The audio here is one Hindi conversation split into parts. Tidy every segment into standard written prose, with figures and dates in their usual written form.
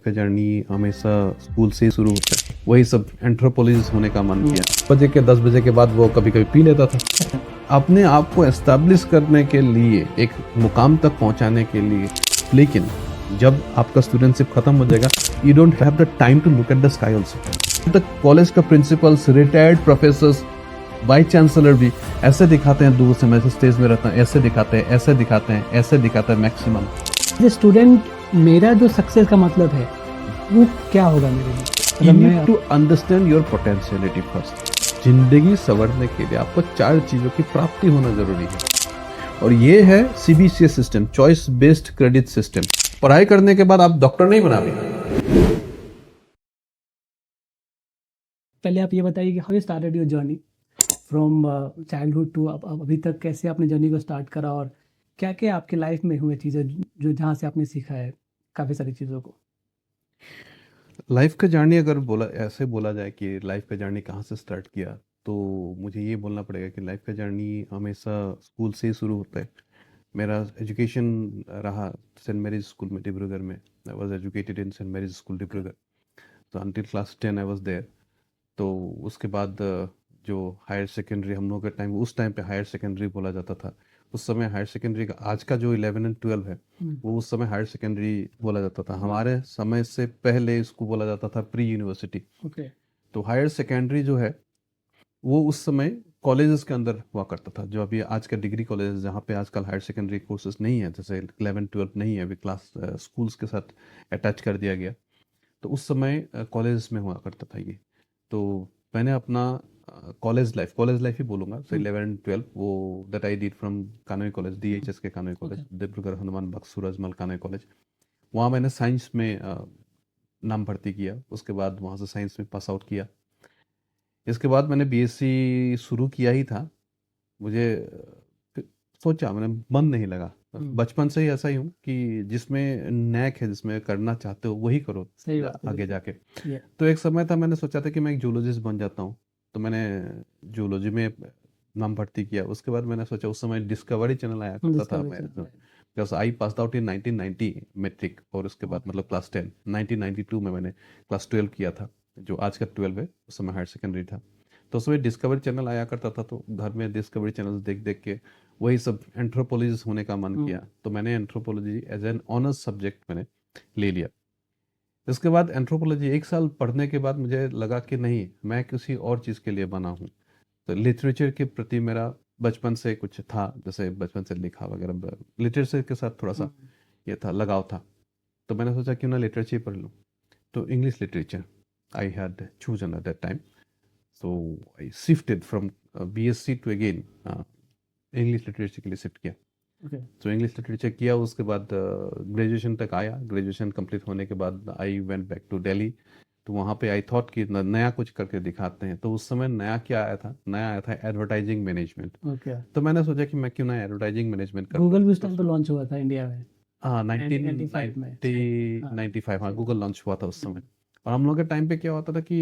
लाइफ का जर्नी हमेशा स्कूल से ही शुरू होता है। वही सब एंथ्रोपोलॉजिस्ट होने का मन किया। बजे के 10 बजे के बाद वो कभी कभी पी लेता था। अपने आप को एस्टैब्लिश करने के लिए, एक मुकाम तक पहुंचाने के लिए। लेकिन जब आपका स्टूडेंटशिप खत्म हो जाएगा, you don't have the time to look at the sky also. The college का principals, retired professors, vice chancellor भी ऐसे दिखाते हैं, दूर से मैं स्टेज में रहता हूँ, ऐसे दिखाते हैं, ऐसे दिखाते हैं, ऐसे दिखाते हैं मैक्सिमम। एज ए स्टूडेंट मेरा जो सक्सेस का मतलब है वो क्या होगा मेरे लिए? You need to understand your potentiality first. जिंदगी संवरने के लिए आपको 4 चीजों की प्राप्ति होना जरूरी है, और ये है CBCS system, choice based credit system. पढ़ाई करने के बाद आप डॉक्टर नहीं बना भी। पहले आप ये बताइए कि how you started your journey from childhood to अब अभी तक, कैसे आपने जर्नी को स्टार्ट करा और क्या क्या आपकी लाइफ में हुए चीज़ें जो जहाँ से आपने सीखा है काफ़ी सारी चीज़ों को। लाइफ का जर्नी अगर बोला जाए कि लाइफ का जर्नी कहाँ से स्टार्ट किया, तो मुझे ये बोलना पड़ेगा कि लाइफ का जर्नी हमेशा स्कूल से ही शुरू होता है। मेरा एजुकेशन रहा सेंट मैरीज स्कूल में डिब्रूगढ़ में। I was educated in Saint Mary's school Dibrugarh, तो until class 10 I was there. तो उसके बाद जो हायर सेकेंडरी हम लोग के टाइम, उस टाइम पे हायर सेकेंडरी बोला जाता था। उस समय हायर सेकेंडरी का, आज का जो 11 एंड 12 है, वो उस समय हायर सेकेंडरी बोला जाता था। हमारे समय से पहले इसको बोला जाता था प्री यूनिवर्सिटी। ओके। तो हायर सेकेंडरी जो है वो उस समय कॉलेजेस के अंदर हुआ करता था। जो अभी आज का डिग्री कॉलेज, जहाँ पे आजकल हायर सेकेंडरी कोर्सेज नहीं है, जैसे 11 12 नहीं है, अभी क्लास स्कूल्स के साथ अटैच कर दिया गया। तो उस समय कॉलेज में हुआ करता था ये। तो मैंने अपना कॉलेज लाइफ ही बोलूँगा, सो 11 12 वो that I did from Kanoi college, DHS के कानोई कॉलेज, डिब्रूगढ़ हनुमान बाग सूरजमल कानोई कॉलेज। वहाँ मैंने साइंस में नाम भर्ती किया। उसके बाद वहाँ से साइंस में पास आउट किया। इसके बाद मैंने BSc शुरू किया ही था। मुझे फिर सोचा, मैंने मन नहीं लगा। बचपन से ही ऐसा ही हूँ कि जिसमें नैक है, जिसमें करना चाहते हो वही करो सही बात है, आगे जाके। ये तो एक समय था, मैंने सोचा था कि मैं एक जूलॉजिस्ट बन जाता हूँ। तो मैंने जूलॉजी में नाम भर्ती किया। उसके बाद मैंने सोचा, उस समय डिस्कवरी चैनल आया करता था। मैं because I pass out in 1990 matric, और उसके बाद मतलब क्लास 10 1992 में मैंने क्लास 12 किया था। जो आज का 12 है, उस समय हायर सेकेंडरी था। तो उस समय डिस्कवरी चैनल आया करता था, तो घर में डिस्कवरी चैनल देख देख के वही सब एंथ्रोपोलॉजिस्ट होने का मन किया। तो मैंने anthropology as an honours subject मैंने ले लिया। इसके बाद एंथ्रोपोलॉजी 1 साल पढ़ने के बाद मुझे लगा कि नहीं, मैं किसी और चीज़ के लिए बना हूँ। तो लिटरेचर के प्रति मेरा बचपन से कुछ था, जैसे बचपन से लिखा वगैरह, लिटरेचर के साथ थोड़ा सा ये था, लगाव था। तो मैंने सोचा क्यों ना लिटरेचर पढ़ लूँ। तो English literature I had chosen at that time. So I shifted from BSc to again English literature के लिए शिफ्ट किया। तो इंग्लिश लिटरेचर किया। उसके बाद ग्रेजुएशन तक आया। ग्रेजुएशन कंप्लीट होने के बाद I went back to Delhi. तो वहाँ पे आई थॉट कि नया कुछ करके दिखाते हैं। तो उस समय नया क्या आया था? नया आया था एडवर्टाइजिंग मैनेजमेंट। तो मैंने सोचा कि मैं क्यों ना एडवर्टाइजिंग मैनेजमेंट कर। गूगल भी उस टाइम पे लॉन्च हुआ था इंडिया में। हाँ, 1995 में। 1995, हाँ, गूगल लॉन्च हुआ था उस समय। और हम लोग के टाइम पे क्या होता था कि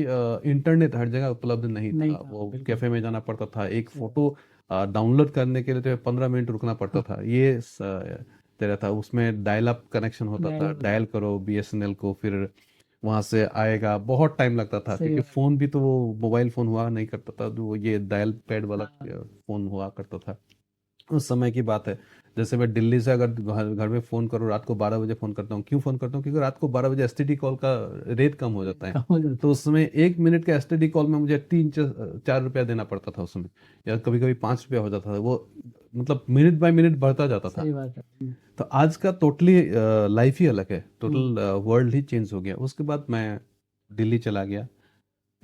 इंटरनेट हर जगह उपलब्ध नहीं था। वो कैफे में जाना पड़ता था। एक फोटो डाउनलोड करने के लिए तो 15 मिनट रुकना पड़ता था। ये तेरा था। उसमें डायल अप कनेक्शन होता था, डायल करो BSNL को, फिर वहां से आएगा। बहुत टाइम लगता था, क्योंकि फोन भी तो वो मोबाइल फोन हुआ नहीं करता था, जो ये डायल पैड वाला फोन हुआ करता था। उस समय की बात है। जैसे मैं दिल्ली से अगर घर में फ़ोन करूँ, रात को 12 बजे फ़ोन करता हूँ। क्यों फ़ोन करता हूँ? क्योंकि रात को 12 बजे STD कॉल का रेट कम हो जाता है। तो उस समय 1 मिनट का STD कॉल में मुझे 4 रुपया देना पड़ता था उस समय, या कभी कभी 5 रुपया हो जाता था। वो मतलब मिनट बाय मिनट बढ़ता जाता था। तो आज का टोटली लाइफ ही अलग है। टोटल वर्ल्ड ही चेंज हो गया। उसके बाद मैं दिल्ली चला गया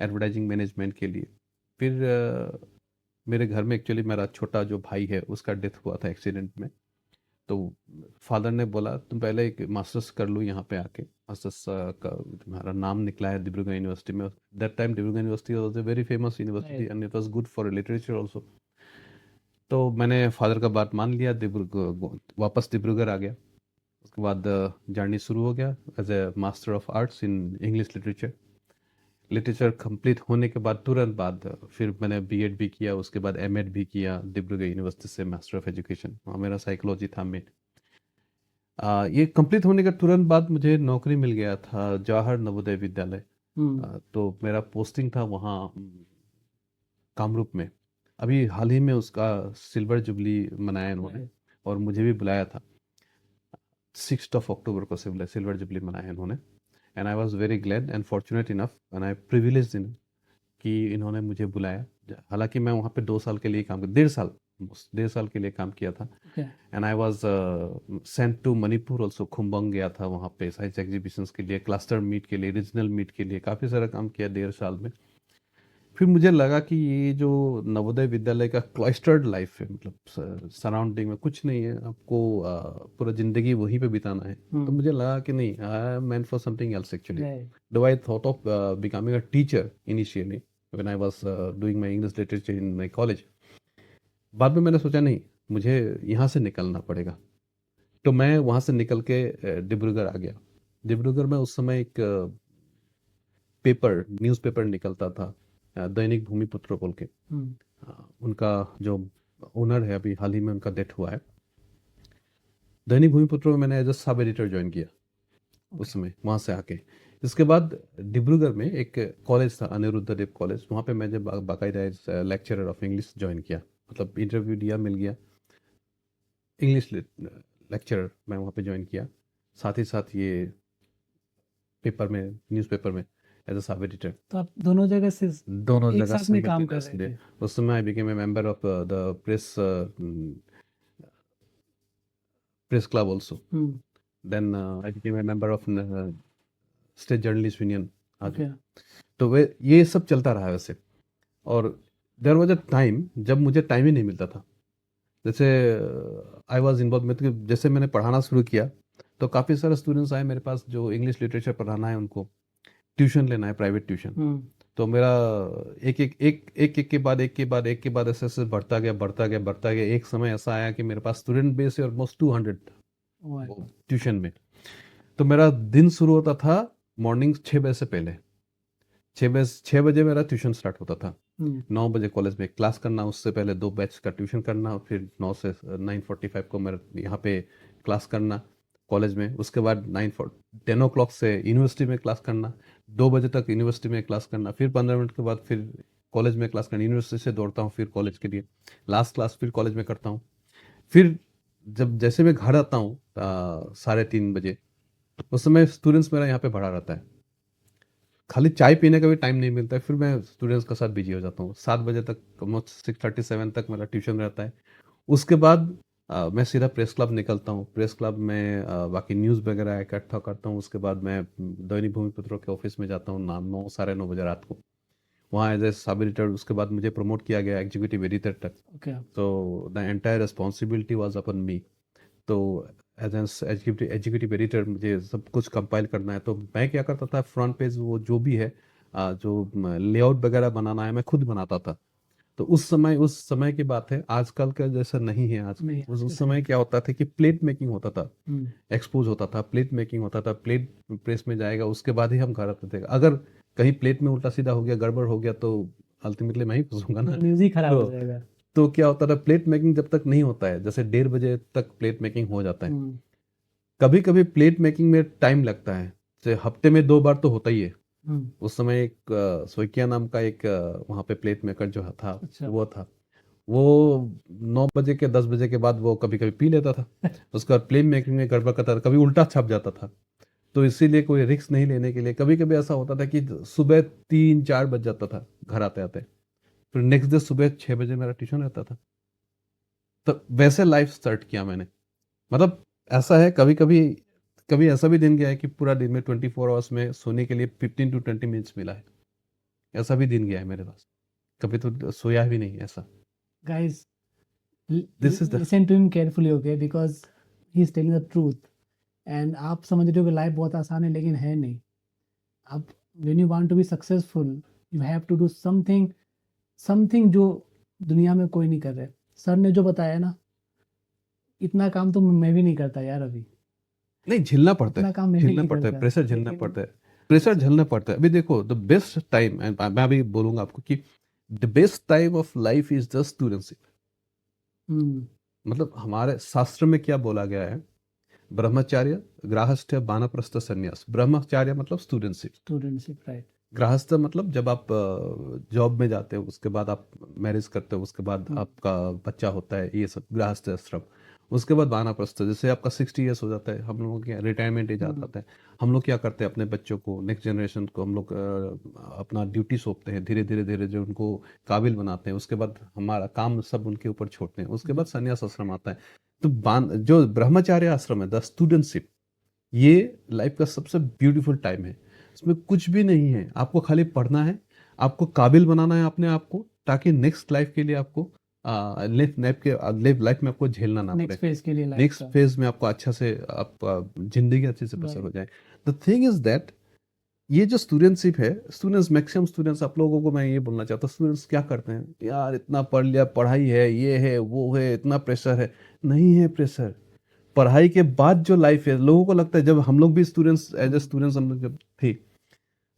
एडवर्टाइजिंग मैनेजमेंट के लिए। फिर मेरे घर में एक्चुअली मेरा छोटा जो भाई है, उसका डेथ हुआ था एक्सीडेंट में। तो फादर ने बोला, तुम पहले एक मास्टर्स कर लो यहाँ पे आके। मास्टर्स का तुम्हारा नाम निकला है डिब्रूगढ़ यूनिवर्सिटी में। That time Dibrugarh university was a very famous university and it was good for literature also. तो मैंने फादर का बात मान लिया, डिब्रूगढ़ वापस डिब्रूगढ़ आ गया। उसके बाद जर्नी शुरू हो गया as a master of arts in English literature. Literature complete होने के बाद तुरंत बाद फिर मैंने B.Ed भी किया। उसके बाद M.Ed भी किया डिब्रूगढ़ यूनिवर्सिटी से, मास्टर ऑफ एजुकेशन। वहाँ मेरा साइकोलॉजी था मेन। ये कंप्लीट होने के तुरंत बाद मुझे नौकरी मिल गया था जवाहर नवोदय विद्यालय। तो मेरा पोस्टिंग था वहाँ कामरूप में। अभी हाल ही में उसका सिल्वर जुबली मनाया इन्होंने और मुझे भी बुलाया था। 6 अक्टूबर को सिल्वर जुबली मनाया इन्होंने and I was very glad and fortunate enough and I privilege in कि इन्होंने मुझे बुलाया। हालांकि मैं वहाँ पे 2 साल के लिए काम कर 1.5 साल के लिए काम किया था and I was sent to Manipur also. Khumbong गया था वहाँ पे साइंस एग्जीबिशंस के लिए, क्लस्टर मीट के लिए, रीजनल मीट के लिए, काफ़ी सारा काम किया 1.5 साल में। फिर मुझे लगा कि ये जो नवोदय विद्यालय का क्लस्टर्ड लाइफ है, मतलब सराउंडिंग में कुछ नहीं है, आपको पूरा जिंदगी वहीं पे बिताना है। तो मुझे लगा कि नहीं, I am meant for something else actually. Though I thought of becoming a teacher initially when I was doing my English literature in my college. बाद में मैंने सोचा नहीं, मुझे यहाँ से निकलना पड़ेगा। तो मैं वहाँ से निकल के डिब्रूगढ़ आ गया। डिब्रूगढ़ में उस समय एक पेपर न्यूज़पेपर निकलता था, दैनिक भूमिपुत्र बोल के। उनका जो ओनर है, अभी हाल ही में उनका डेथ हुआ है। दैनिक भूमिपुत्र में मैंने as a sub editor join किया उस समय वहाँ से आके। इसके बाद डिब्रूगढ़ में एक कॉलेज था, अनिरुद्ध देव कॉलेज, वहाँ पे मैंने बाकायदा लेक्चरर ऑफ इंग्लिश ज्वाइन किया। मतलब इंटरव्यू दिया, मिल गया, इंग्लिश लेक्चरर मैं वहाँ पे ज्वाइन किया। साथ ही साथ ये पेपर में, न्यूज़पेपर में एज अ सब एडिटर। तो आप दोनों जगह से दोनों एक जगह साथ में काम कर रहे थे। उस समय I became a member of the press club also. Then I became a member of state journalist union. तो वे ये सब चलता रहा वैसे। और देयर वाज अ टाइम जब मुझे टाइम ही नहीं मिलता था। जैसे आई वाज इन्वॉल्व में, जैसे मैंने पढ़ाना शुरू किया तो काफ़ी सारे स्टूडेंट्स आए मेरे पास जो इंग्लिश लिटरेचर पढ़ाना है, उनको ट्यूशन लेना है, प्राइवेट ट्यूशन। तो मेरा एक के बाद ऐसे ऐसे बढ़ता गया। एक समय ऐसा आया कि मेरे पास स्टूडेंट बेस है ऑलमोस्ट 200 ट्यूशन में। तो मेरा दिन शुरू होता था मॉर्निंग 6 बजे से पहले। 6 बजे मेरा ट्यूशन स्टार्ट होता था। 9 बजे कॉलेज में क्लास करना, उससे पहले 2 बैच का ट्यूशन करना, फिर 9 से 9:45 को मेरा यहाँ पे क्लास करना कॉलेज में। उसके बाद 10 o'clock से यूनिवर्सिटी में क्लास करना, 2 बजे तक यूनिवर्सिटी में क्लास करना, फिर 15 मिनट के बाद फिर कॉलेज में क्लास करना। यूनिवर्सिटी से दौड़ता हूँ फिर कॉलेज के लिए, लास्ट क्लास फिर कॉलेज में करता हूँ। फिर जब जैसे मैं घर आता हूँ 3:30 बजे, उस समय स्टूडेंट्स मेरा यहाँ पे भरा रहता है, खाली चाय पीने का भी टाइम नहीं मिलता है। फिर मैं स्टूडेंट्स के साथ बिजी हो जाता हूँ। 7 बजे तक, ऑलमोस्ट 6:37 तक मेरा ट्यूशन रहता है। उसके बाद मैं सीधा प्रेस क्लब निकलता हूँ। प्रेस क्लब में बाकी न्यूज़ वगैरह इकट्ठा करता हूँ। उसके बाद मैं दैनिक भूमिपुत्र के ऑफिस में जाता हूँ 9 साढ़े 9 बजे रात को, वहाँ एज ए सब एडिटर। उसके बाद मुझे प्रमोट किया गया एग्जीक्यूटिव एडिटर तक। तो the entire responsibility was upon मी। तो एज एन एग्जीक्यूटिव एडिटर मुझे सब कुछ कंपाइल करना है। तो मैं क्या करता था, फ्रंट पेज वो जो भी है, जो लेआउट वगैरह बनाना है, मैं खुद बनाता था। तो उस समय की बात है, आजकल का जैसा नहीं है। आज उस समय क्या होता था कि प्लेट मेकिंग होता था, एक्सपोज होता था, प्लेट मेकिंग होता था, प्लेट प्रेस में जाएगा, उसके बाद ही हम घर आते थे। अगर कहीं प्लेट में उल्टा सीधा हो गया, गड़बड़ हो गया, तो अल्टीमेटली मैं ही फंसूंगा ना, न्यूज़ ही खराब हो जाएगा। तो क्या होता था, प्लेट मेकिंग जब तक नहीं होता है, जैसे 1:30 बजे तक प्लेट मेकिंग हो जाता है। कभी कभी प्लेट मेकिंग में टाइम लगता है, जैसे हफ्ते में 2 बार तो होता ही है। उस समय एक सोइकिया नाम का एक वहाँ पे प्लेट मेकर जो था, वो था, वो 9 बजे के 10 बजे के बाद वो कभी कभी पी लेता था। उसके बाद प्लेट मेकिंग में गड़बड़ करता था, कभी उल्टा छप जाता था। तो इसीलिए कोई रिस्क नहीं लेने के लिए कभी कभी ऐसा होता था कि सुबह 3-4 बज जाता था घर आते आते। फिर नेक्स्ट डे सुबह 6 बजे मेरा ट्यूशन रहता था। तो वैसे लाइफ स्टार्ट किया मैंने। मतलब ऐसा है, कभी ऐसा भी दिन गया है कि पूरा दिन में 24 आवर्स में सोने के लिए 15 to 20 मिनट्स मिला है। ऐसा भी दिन गया है मेरे पास, कभी तो सोया भी नहीं ऐसा। Guys, This is the listen to him carefully, okay? Because he is telling the truth. And आप समझ रहे हो कि लाइफ बहुत आसान है, लेकिन है नहीं। अब when you want to be successful, you have to do something जो दुनिया में कोई नहीं कर रहा है। सर ने जो बताया ना, इतना काम तो मैं भी नहीं करता यार अभी। नहीं, झेलना पड़ता इतना है, काम मैं भी झेलना नहीं पड़ता है, करता। प्रेशर झेलना लेकिन पड़ता है, प्रेशर झेलना पड़ता है। अभी देखो, द बेस्ट टाइम, मैं अभी बोलूंगा आपको कि the best time of life is just studentship. मतलब हमारे शास्त्र में क्या बोला गया है, ब्रह्मचार्य, गृहस्थ, वानप्रस्थ, संन्यास। ब्रह्मचार्य मतलब स्टूडेंटशिप, स्टूडेंटशिप, राइट। गृहस्थ मतलब जब आप जॉब में जाते हो, उसके बाद आप मैरिज करते हो, उसके बाद आपका बच्चा होता है, ये सब गृहस्थ आश्रम। उसके बाद वानप्रस्थ, जैसे आपका 60 ईयर्स हो जाता है, हम लोगों के रिटायरमेंट एज आ जाता है, हम लोग क्या करते हैं, अपने बच्चों को, नेक्स्ट जनरेशन को हम लोग अपना ड्यूटी सौंपते हैं, धीरे धीरे धीरे जो उनको काबिल बनाते हैं, उसके बाद हमारा काम सब उनके ऊपर छोड़ते हैं, उसके बाद संन्यास आश्रम आता है। तो जो ब्रह्मचार्य आश्रम है, द स्टूडेंटशिप, ये लाइफ का सबसे ब्यूटीफुल टाइम है। इसमें कुछ भी नहीं है, आपको खाली पढ़ना है, आपको काबिल बनाना है अपने आप को, ताकि नेक्स्ट लाइफ के लिए आपको लाइफ में आपको झेलना ना नेक्स्ट पड़े, फेज के लिए लाइफ नेक्स्ट का। फेज में आपको अच्छा से आपका जिंदगी अच्छे से बसर हो जाए। द थिंग इज दैट ये जो स्टूडेंटशिप है, स्टूडेंट्स, मैक्सिमम स्टूडेंट्स, आप लोगों को मैं ये बोलना चाहता हूँ, स्टूडेंट्स क्या करते हैं, यार इतना पढ़ लिया, पढ़ाई है, ये है, वो है, इतना प्रेशर है। नहीं है प्रेशर। पढ़ाई के बाद जो लाइफ है, लोगों को लगता है, जब हम लोग भी स्टूडेंट्स, एज ए स्टूडेंट्स हम लोग जब थे,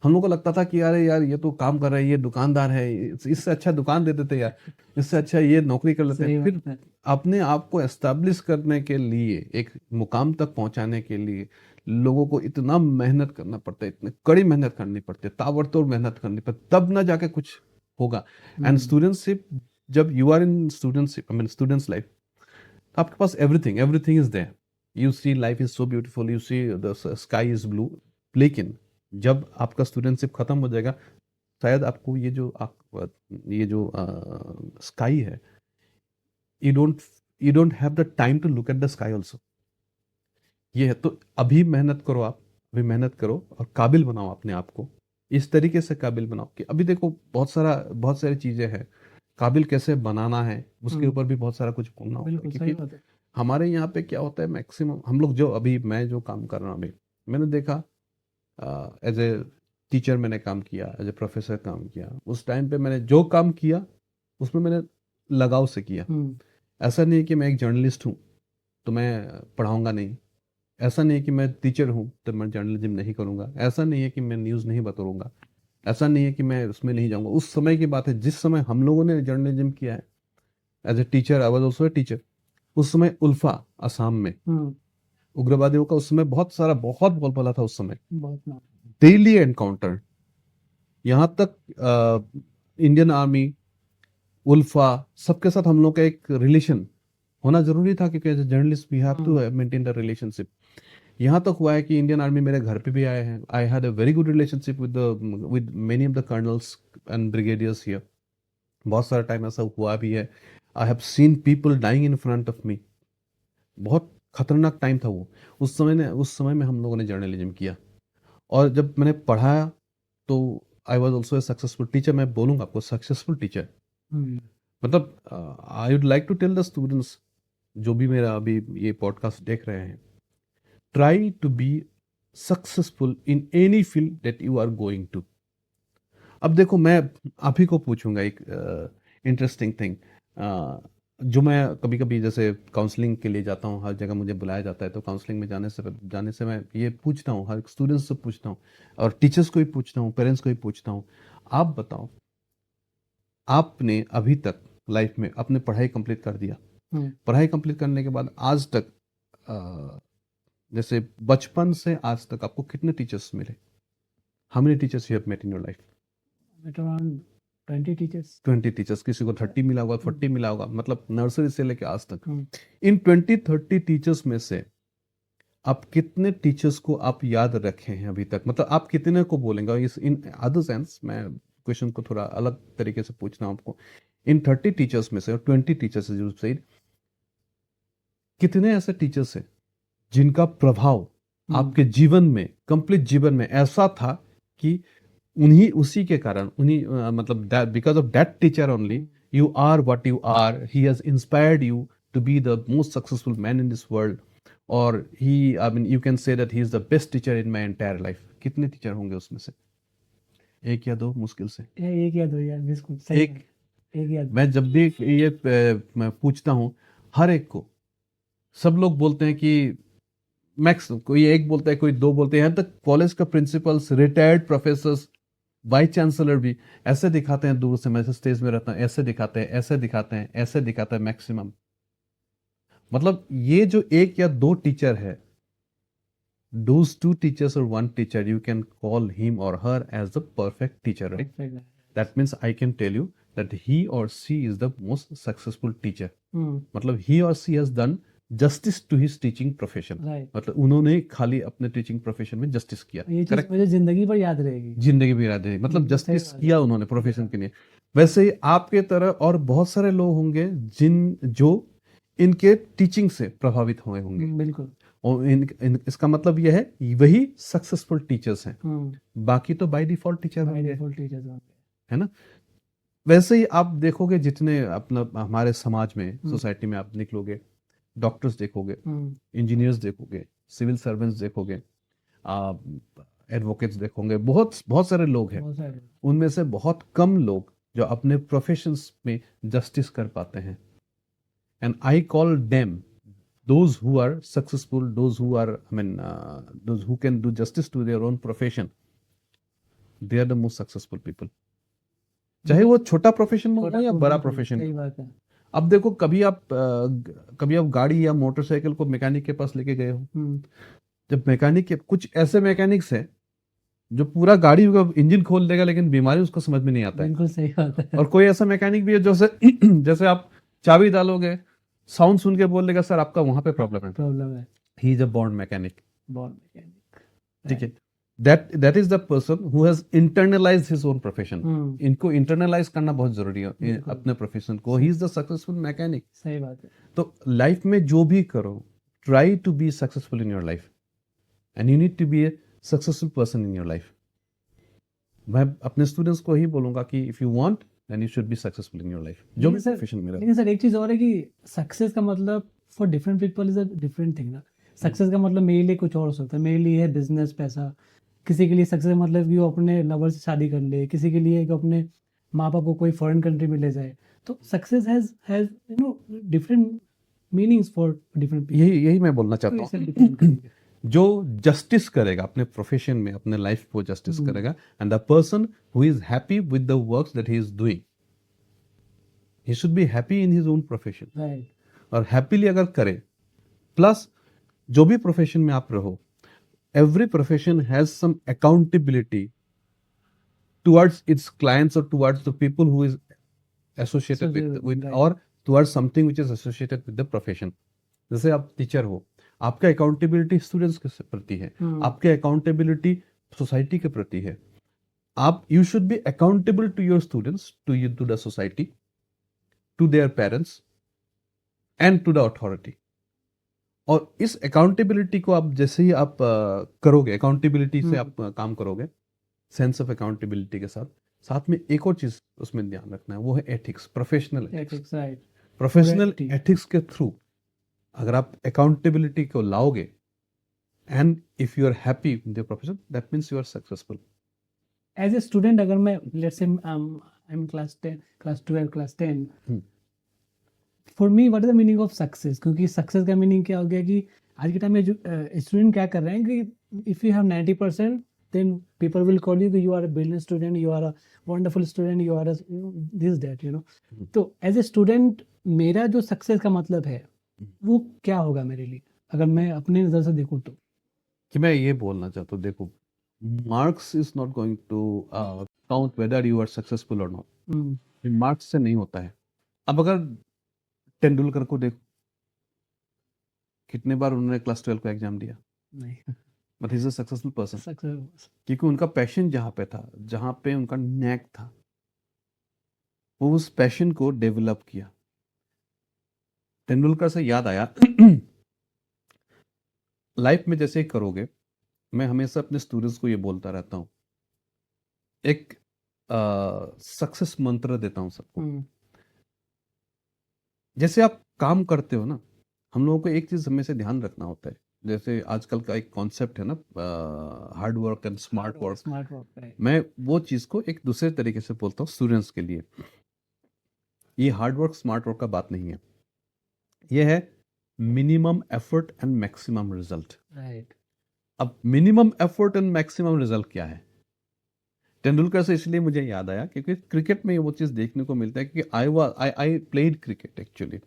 हम लोग को लगता था कि अरे यार ये तो काम कर रहा है, ये दुकानदार है, इससे अच्छा दुकान दे देते यार, इससे अच्छा ये नौकरी कर लेते सही हैं। फिर बात है। अपने आप को एस्टेब्लिश करने के लिए, एक मुकाम तक पहुंचाने के लिए लोगों को इतना मेहनत करना पड़ता है, इतनी कड़ी मेहनत करनी पड़ती है, ताबड़तोड़ मेहनत करनी पड़ती है, तब ना जाके कुछ होगा। एंड स्टूडेंटशिप, जब you are in studentship, I mean students life, आपके पास everything, everything is there. You see life is so beautiful, you see the sky is blue. लेकिन जब आपका स्टूडेंटशिप खत्म हो जाएगा, शायद आपको ये जो स्काई है, you don't you don't have the time to look at the sky also. ये है, तो अभी मेहनत करो, आप अभी मेहनत करो और काबिल बनाओ अपने आप को, इस तरीके से काबिल बनाओ कि अभी देखो बहुत सारी चीजें हैं, काबिल कैसे बनाना है उसके ऊपर भी बहुत सारा कुछ बोलना होता है। बिल्कुल सही क्योंकि बात है। हमारे यहाँ पे क्या होता है, मैक्सिमम हम लोग जो अभी, मैं जो काम कर रहा हूँ अभी, मैंने देखा एज ए टीचर मैंने काम किया, एज ए प्रोफेसर काम किया, उस टाइम पे मैंने जो काम किया उसमें मैंने लगाव से किया। ऐसा नहीं है कि मैं एक जर्नलिस्ट हूँ तो मैं पढ़ाऊंगा नहीं, ऐसा नहीं है कि मैं टीचर हूँ तो मैं जर्नलिज्म नहीं करूँगा, ऐसा नहीं है कि मैं न्यूज़ नहीं बतौरूंगा, ऐसा नहीं है कि मैं उसमें नहीं जाऊँगा। उस समय की बात है, जिस समय हम लोगों ने जर्नलिज्म किया है, as a teacher, I was also a teacher. उस समय उल्फा असम में उग्रवादियों का उस समय बहुत बोलबाला था उस समय, बहुत डेली एनकाउंटर, यहाँ तक इंडियन आर्मी, उल्फा, सबके साथ हम लोग का एक रिलेशन होना जरूरी था, क्योंकि as a journalist we have to maintain the relationship. यहाँ तक हुआ है कि इंडियन आर्मी मेरे घर पे भी आए हैं। I had a very good relationship with many of the colonels and brigadiers here. बहुत सारा टाइम ऐसा हुआ भी है। I have seen people dying in front of me. बहुत खतरनाक टाइम था वो। उस समय में हम लोगों ने जर्नलिज्म किया, और जब मैंने पढ़ाया तो I was also a successful teacher. मैं बोलूँगा आपको सक्सेसफुल टीचर, मतलब I would like to tell the students जो भी मेरा अभी ये पॉडकास्ट देख रहे हैं, try to be successful in any field that you are going to. अब देखो, मैं आप ही को पूछूंगा एक इंटरेस्टिंग थिंग, जो मैं कभी कभी जैसे काउंसलिंग के लिए जाता हूँ, हर जगह मुझे बुलाया जाता है, तो काउंसलिंग में जाने से मैं ये पूछता हूँ, हर स्टूडेंट्स से पूछता हूँ, और टीचर्स को भी पूछता हूँ, पेरेंट्स को भी पूछता हूँ, आप बताओ, आपने अभी तक लाइफ में अपने पढ़ाई कंप्लीट कर दिया, पढ़ाई कंप्लीट करने के बाद आज तक जैसे बचपन से आज तक आपको कितने टीचर्स मिले? How many teachers you have met in your life? Around 20 teachers. 20 teachers, किसी को 30 मिला होगा, 40 मिला होगा, मतलब नर्सरी से लेकर आज तक। इन 20-30 टीचर्स में से आप कितने टीचर्स को आप याद रखे हैं अभी तक? मतलब आप कितने को बोलेंगे? इस इन अदर सेंस मैं क्वेश्चन को थोड़ा अलग तरीके से पूछना हूं आपको। इन 30 टीचर्स में से, और 20 टीचर्स यू सेड, कितने ऐसे टीचर्स हैं जिनका प्रभाव आपके जीवन में, कंप्लीट जीवन में ऐसा था कि उसी के कारण, मतलब because of that teacher only you are what you are, he has inspired you to be the most successful man in this world, और he, I mean you can say that he is the best teacher in my entire life. कितने टीचर होंगे उसमें से? एक या दो मुश्किल से। एक या दो यार, बिल्कुल सही। एक या दो। मैं जब भी ये मैं पूछता हूँ हर एक को, सब लोग बोलते हैं कि मैक्स, कोई एक बोलता है, कोई दो बोलते हैं, यहाँ तक कॉलेज का principals, retired professors, vice chancellor भी ऐसे दिखाते हैं, दूर से, मैं स्टेज में रहता हूँ, ऐसे दिखाते हैं, ऐसे दिखाते हैं, ऐसे दिखाते हैं मैक्सिमम। मतलब ये जो एक या दो टीचर है, those two teachers or one teacher, you can call him or her as the perfect teacher, right? Perfect. That means I can tell you that he or she is the most successful teacher. मतलब he or she has done justice to his teaching profession. Right, मतलब उन्होंने खाली अपने टीचिंग प्रोफेशन में जस्टिस किया, ये चीज करेक्ट, मुझे जिंदगी भर याद रहेगी। जिंदगी भी याद है, मतलब सही जस्टिस बात किया उन्होंने प्रोफेशन के लिए। वैसे ही आपके तरह और बहुत सारे लोग होंगे जो इनके टीचिंग से प्रभावित हुए होंगे, बिल्कुल। और इसका मतलब यह है वही सक्सेसफुल टीचर्स हैं, बाकी तो बाय डिफॉल्ट टीचर बाय होंगे, डिफॉल्ट टीचर्स होंगे। है ना। वैसे ही आप देखोगे जितने अपना हमारे समाज में, सोसाइटी में आप निकलोगे, डॉक्टर्स देखोगे, इंजीनियर्स देखोगे, सिविल सर्वेंट्स देखोगे, एडवोकेट्स देखोगे, बहुत बहुत सारे लोग हैं। बहुत सारे। उनमें से बहुत कम लोग जो अपने प्रोफेशंस में जस्टिस कर पाते हैं। And I call them those who are successful, those who are, those who can do justice to their own profession, they are the most successful people. चाहे वो छोटा प्रोफेशन में हो या बड़ा प्रोफेशन। सही बात है। अब देखो, कभी आप गाड़ी या मोटरसाइकिल को मैकेनिक के पास लेके गए हो, जब मैकेनिक के कुछ ऐसे मैकेनिक्स हैं जो पूरा गाड़ी का इंजन खोल देगा, लेकिन बीमारी उसको समझ में नहीं आता है। बिल्कुल सही बात है। और कोई ऐसा मैकेनिक भी है जैसे जैसे आप चाबी डालोगे, साउंड सुन के बोल देगा सर आपका वहां पे प्रॉब्लम है। He is a born mechanic. ठीक है, that is the person who has internalised his own profession. इनको इंटरनलाइज करना बहुत जरूरी है अपने प्रोफेशन को। He is the successful mechanic. सही बात है। तो लाइफ में जो भी करो, try to be successful in your life, and you need to be a successful person in your life. मैं अपने स्टूडेंट्स को ही बोलूंगा कि if you want then you should be successful in your life, जो भी प्रोफेशन में रहो। लेकिन सर एक चीज और है कि सक्सेस का मतलब for different people is a different thing ना। सक्सेस का मतलब मेरे लिए कुछ और हो सकता है। मेरे लिए है बिजनेस, पैसा। किसी के लिए सक्सेस मतलब कि वो अपने लवर से शादी कर ले, किसी के लिए कि अपने माँ बाप को कोई फॉरेन कंट्री में ले जाए। तो success has you know different meanings for different people. यही मैं बोलना चाहता हूँ। जो जस्टिस करेगा अपने प्रोफेशन में, अपने लाइफ को जस्टिस करेगा, and the person who is happy with the works that he is doing, he should be happy in his own profession. Right. और हैप्पीली अगर करे, प्लस जो भी प्रोफेशन में आप रहो, every profession has some accountability towards its clients और towards the people who is associated with और towards something which is associated with the profession. जैसे आप टीचर हो, आपका अकाउंटेबिलिटी स्टूडेंट्स के प्रति है, आपके अकाउंटेबिलिटी सोसाइटी के प्रति है। आप you should be accountable to your students, to the society, to their parents and to the authority. और इस अकाउंटेबिलिटी को आप जैसे ही आप करोगे, अकाउंटेबिलिटी से आप काम करोगे, सेंस ऑफ अकाउंटेबिलिटी के साथ साथ में एक और चीज उसमें ध्यान रखना है, वो है ethics, professional ethics. Professional ethics के थ्रू अगर आप अकाउंटेबिलिटी को लाओगे, and if you are happy with your profession, that means you are successful. As a student, अगर मैं let's say I am class 10, class 12, class 10, for me what is the meaning of success? क्योंकि सक्सेस का मीनिंग क्या हो गया कि आज के टाइम में जो स्टूडेंट क्या कर रहे हैं कि if you have 90% then people will call you कि you are a brilliant student, you are a wonderful student, you are this that, you know. तो एज ए स्टूडेंट मेरा जो सक्सेस का मतलब है वो क्या होगा मेरे लिए, अगर मैं अपनी नज़र से देखूं तो? कि मैं ये बोलना चाहता हूँ, देखो, marks is not going to count whether you are successful और नॉट। मार्क्स से नहीं होता है। अब अगर तेंदुलकर को देखो, कितने बार उन्होंने क्लास 12 का एग्जाम दिया, नहीं, but he is a successful person, success क्योंकि उनका पैशन जहाँ पे था, जहाँ पे उनका नैक था, वो उस पैशन को डेवलप किया। तेंदुलकर से याद आया, लाइफ में जैसे करोगे, मैं हमेशा अपने स्टूडेंट्स को ये बोलता रहता हूँ, एक सक्सेस मंत्र देता हूँ सबको। जैसे आप काम करते हो ना, हम लोगों को एक चीज हमेशा ध्यान रखना होता है। जैसे आजकल का एक कॉन्सेप्ट है ना, hard work and smart work. मैं वो चीज को एक दूसरे तरीके से बोलता हूँ स्टूडेंट्स के लिए। ये हार्ड वर्क स्मार्ट वर्क का बात नहीं है, ये है minimum effort and maximum result. Right. अब minimum effort and maximum result क्या है? तेंदुलकर से इसलिए मुझे याद आया क्योंकि क्रिकेट में वो चीज देखने को मिलता है कि आई प्लेड क्रिकेट एक्चुअली।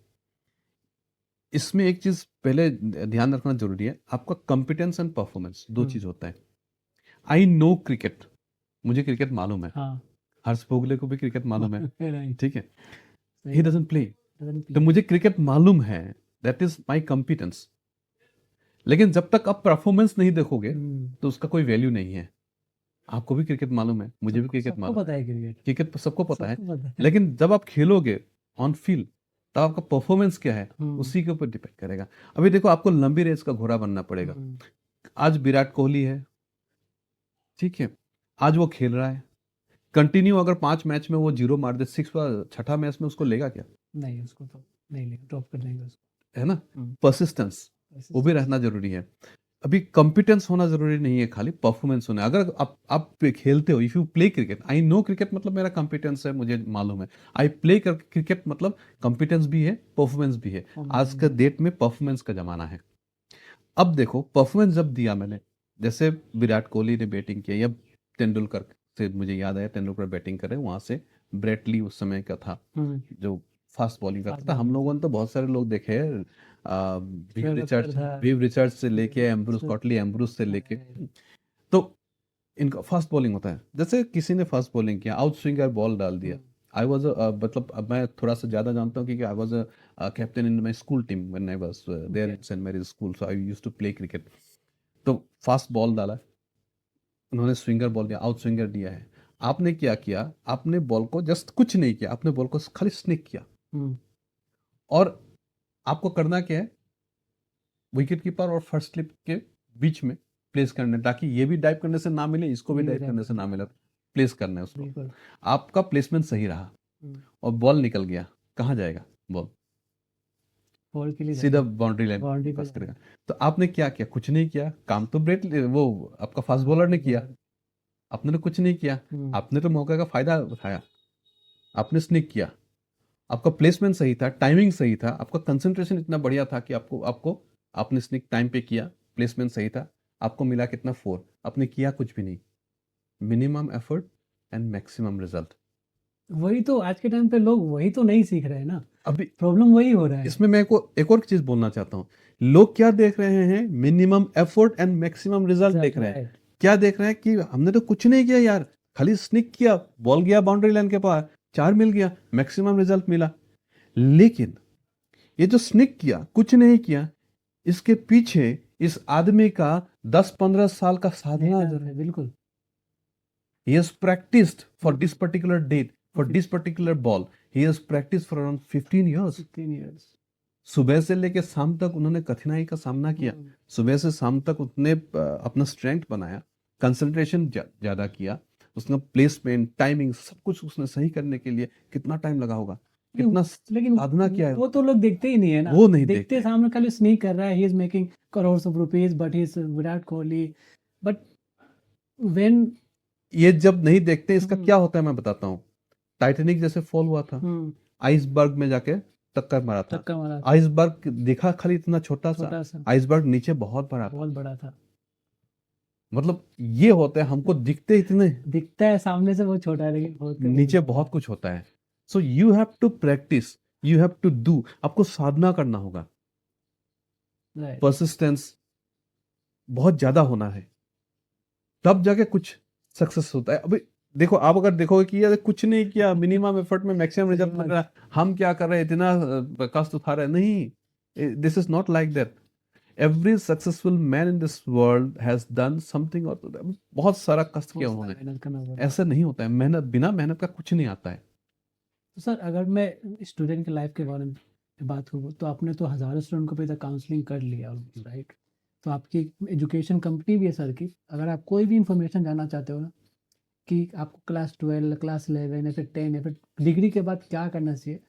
इसमें एक चीज पहले ध्यान रखना जरूरी है, आपका कॉम्पिटेंस एंड परफॉर्मेंस दो चीज होता है। आई नो क्रिकेट, मुझे क्रिकेट मालूम है, हाँ हर्ष भोगले को भी क्रिकेट मालूम है, राइट, ठीक है, सही ही बात, डजंट प्ले, doesn't तो play। मुझे क्रिकेट मालूम है, दैट इज माई कॉम्पिटेंस। लेकिन जब तक आप परफॉर्मेंस नहीं देखोगे तो उसका कोई वैल्यू नहीं है। आपको भी क्रिकेट मालूम है, मुझे भी सबको क्रिकेट सबको मालूम पता है, है क्रिकेट, क्रिकेट सबको पता है, सबको पता है। लेकिन जब आप खेलोगे ऑन फील्ड तब आपका परफॉर्मेंस क्या है हम्म, उसी के ऊपर डिपेंड करेगा। अभी देखो, आपको लंबी रेस का घोड़ा बनना पड़ेगा। हम्म, आज विराट कोहली है, ठीक है, आज वो खेल रहा है कंटिन्यू, अगर 5 मैच में वो 0 मार दे, 6 बार, छठा मैच में उसको लेगा क्या? नहीं उसको तो नहीं लेगा, ड्रॉप कर देंगे उसको। है ना? हम्म, परसिस्टेंस ऐसे वो भी रहना जरूरी है। अभी कॉम्पिटेंस होना जरूरी नहीं है, खाली परफॉर्मेंस होना है। अगर आप खेलते हो, if you play cricket, I know cricket मतलब मेरा कॉम्पिटेंस है, मुझे मालूम है। आई प्ले क्रिकेट मतलब कॉम्पिटेंस भी है, परफॉर्मेंस भी है। आज के डेट में परफॉर्मेंस का जमाना है। अब देखो, परफॉर्मेंस जब दिया मैंने, जैसे विराट कोहली ने बैटिंग किया, या तेंदुलकर से मुझे याद आया, तेंदुलकर बैटिंग करे, वहां से ब्रेट ली उस समय का था जो फास्ट बॉलिंग करता था। हम लोगों ने तो बहुत सारे लोग देखे हैं, अख्तर था, विव रिचर्ड्स से लेके एम्ब्रूस, कॉटली एम्ब्रूस से लेके, तो इनका फास्ट बॉलिंग होता है। जैसे किसी ने फास्ट बॉलिंग किया, आउट स्विंगर बॉल डाल दिया, आई वॉज, मतलब अब मैं थोड़ा सा ज्यादा जानता हूँ क्योंकि I was captain in my school team when I was there in Saint Mary's school, so I used to play cricket. तो फास्ट बॉल डाला, उन्होंने स्विंगर बॉल दिया, आउट स्विंगर दिया है। आपने क्या किया, आपने बॉल को जस्ट कुछ नहीं किया, आपने बॉल को खाली स्निक किया, और आपको करना क्या है, विकेट कीपर और फर्स्ट स्लिप के बीच में प्लेस करना है, ताकि ये भी डाइव करने से ना मिले, इसको भी ये भी डाइव dive करने से करना ना मिले, प्लेस करना है उसको। बिल्कुल। आपका प्लेसमेंट सही रहा और बॉल निकल गया, कहाँ जाएगा बॉल? बॉल के लिए सीधा जाएगा, बाउंड्री लाइन बाउंड्री पे पास जाएगा। करेगा। तो आपने क्या किया? कुछ नहीं किया, काम तो ब्रेट वो आपका फास्ट बॉलर ने किया, आपने तो कुछ नहीं किया। आपने तो मौके का फायदा उठाया, आपने स्निक किया, आपका प्लेसमेंट सही था, टाइमिंग सही था, आपका कंसंट्रेशन इतना बढ़िया था कि आपको आपको आपने स्निक टाइम पे किया, प्लेसमेंट सही था, आपको मिला कितना? 4। आपने किया कुछ भी नहीं। Minimum effort and maximum result. वही तो आज के टाइम पे लोग वही तो नहीं सीख रहे हैं ना, अभी प्रॉब्लम वही हो रहा है। इसमें मैं को एक और चीज बोलना चाहता हूँ। लोग क्या देख रहे हैं? Minimum effort and maximum result देख रहे हैं। राइट, क्या देख रहे हैं कि हमने तो कुछ नहीं किया यार, खाली स्निक किया, बॉल गया बाउंड्री लाइन के पास, 4 मिल गया, मैक्सिमम रिजल्ट मिला। लेकिन ये जो स्निक किया, कुछ नहीं किया, इसके पीछे इस आदमी का 10-15 साल का साधना है। बिल्कुल। He has practiced for this particular date, for this particular ball. He has practiced for around 15 years. 15 years. सुबह से लेके शाम तक उन्होंने कठिनाई का सामना किया। सुबह से शाम तक उसने अपना स्ट्रेंथ बनाया, कंसंट्रेशन ज्यादा किया, उसने प्लेसमेंट, टाइमिंग, सब कुछ उसने सही करने के लिए कितना टाइम लगा होगा, कितना लेकिन साधना किया है। वो तो लोग देखते ही नहीं है ना, वो नहीं देखते सामने खाली स्नीक कर रहा है, he is making crore of rupees but he is Virat Kohli, but when ये जब नहीं देखते, इसका क्या होता है मैं बताता हूँ। टाइटैनिक जैसे फॉल हुआ था, आइसबर्ग में जाके टक्कर मारा था। टक्कर मारा, आइसबर्ग दिखा खाली इतना छोटा सा, छोटा सा, आइसबर्ग नीचे बहुत बड़ा था। बहुत बड़ा था। मतलब ये होता है, हमको दिखते इतने, दिखता है सामने से बहुत छोटा है, लेकिन बहुत नीचे बहुत कुछ होता है। So you have to practise, you have to do, आपको साधना करना होगा, राइट, परसिस्टेंस बहुत ज्यादा होना है, तब जाके कुछ सक्सेस होता है। अभी देखो, आप अगर देखोगे कि यार कुछ नहीं किया, मिनिमम एफर्ट में मैक्सिमम रिजल्ट मिल रहा है, हम क्या कर रहे हैं, इतना कष्ट उठा रहे हैं, नहीं, this is not like that. Every successful man in this world has done something, और बहुत सारा कष्ट किया उन्होंने। मेहनत करना पड़ता है। ऐसा नहीं होता है, मेहनत, बिना मेहनत का कुछ नहीं आता है। तो सर अगर मैं स्टूडेंट की लाइफ के बारे में बात करूँ, तो आपने तो हज़ारों स्टूडेंट को अभी तक काउंसलिंग कर लिया, राइट? तो आपकी एजुकेशन कंपनी भी है सर की, अगर आप कोई भी इंफॉर्मेशन जानना चाहते हो ना, कि आपको क्लास 12, क्लास 11 या फिर 10 या फिर डिग्री के बाद क्या करना चाहिए,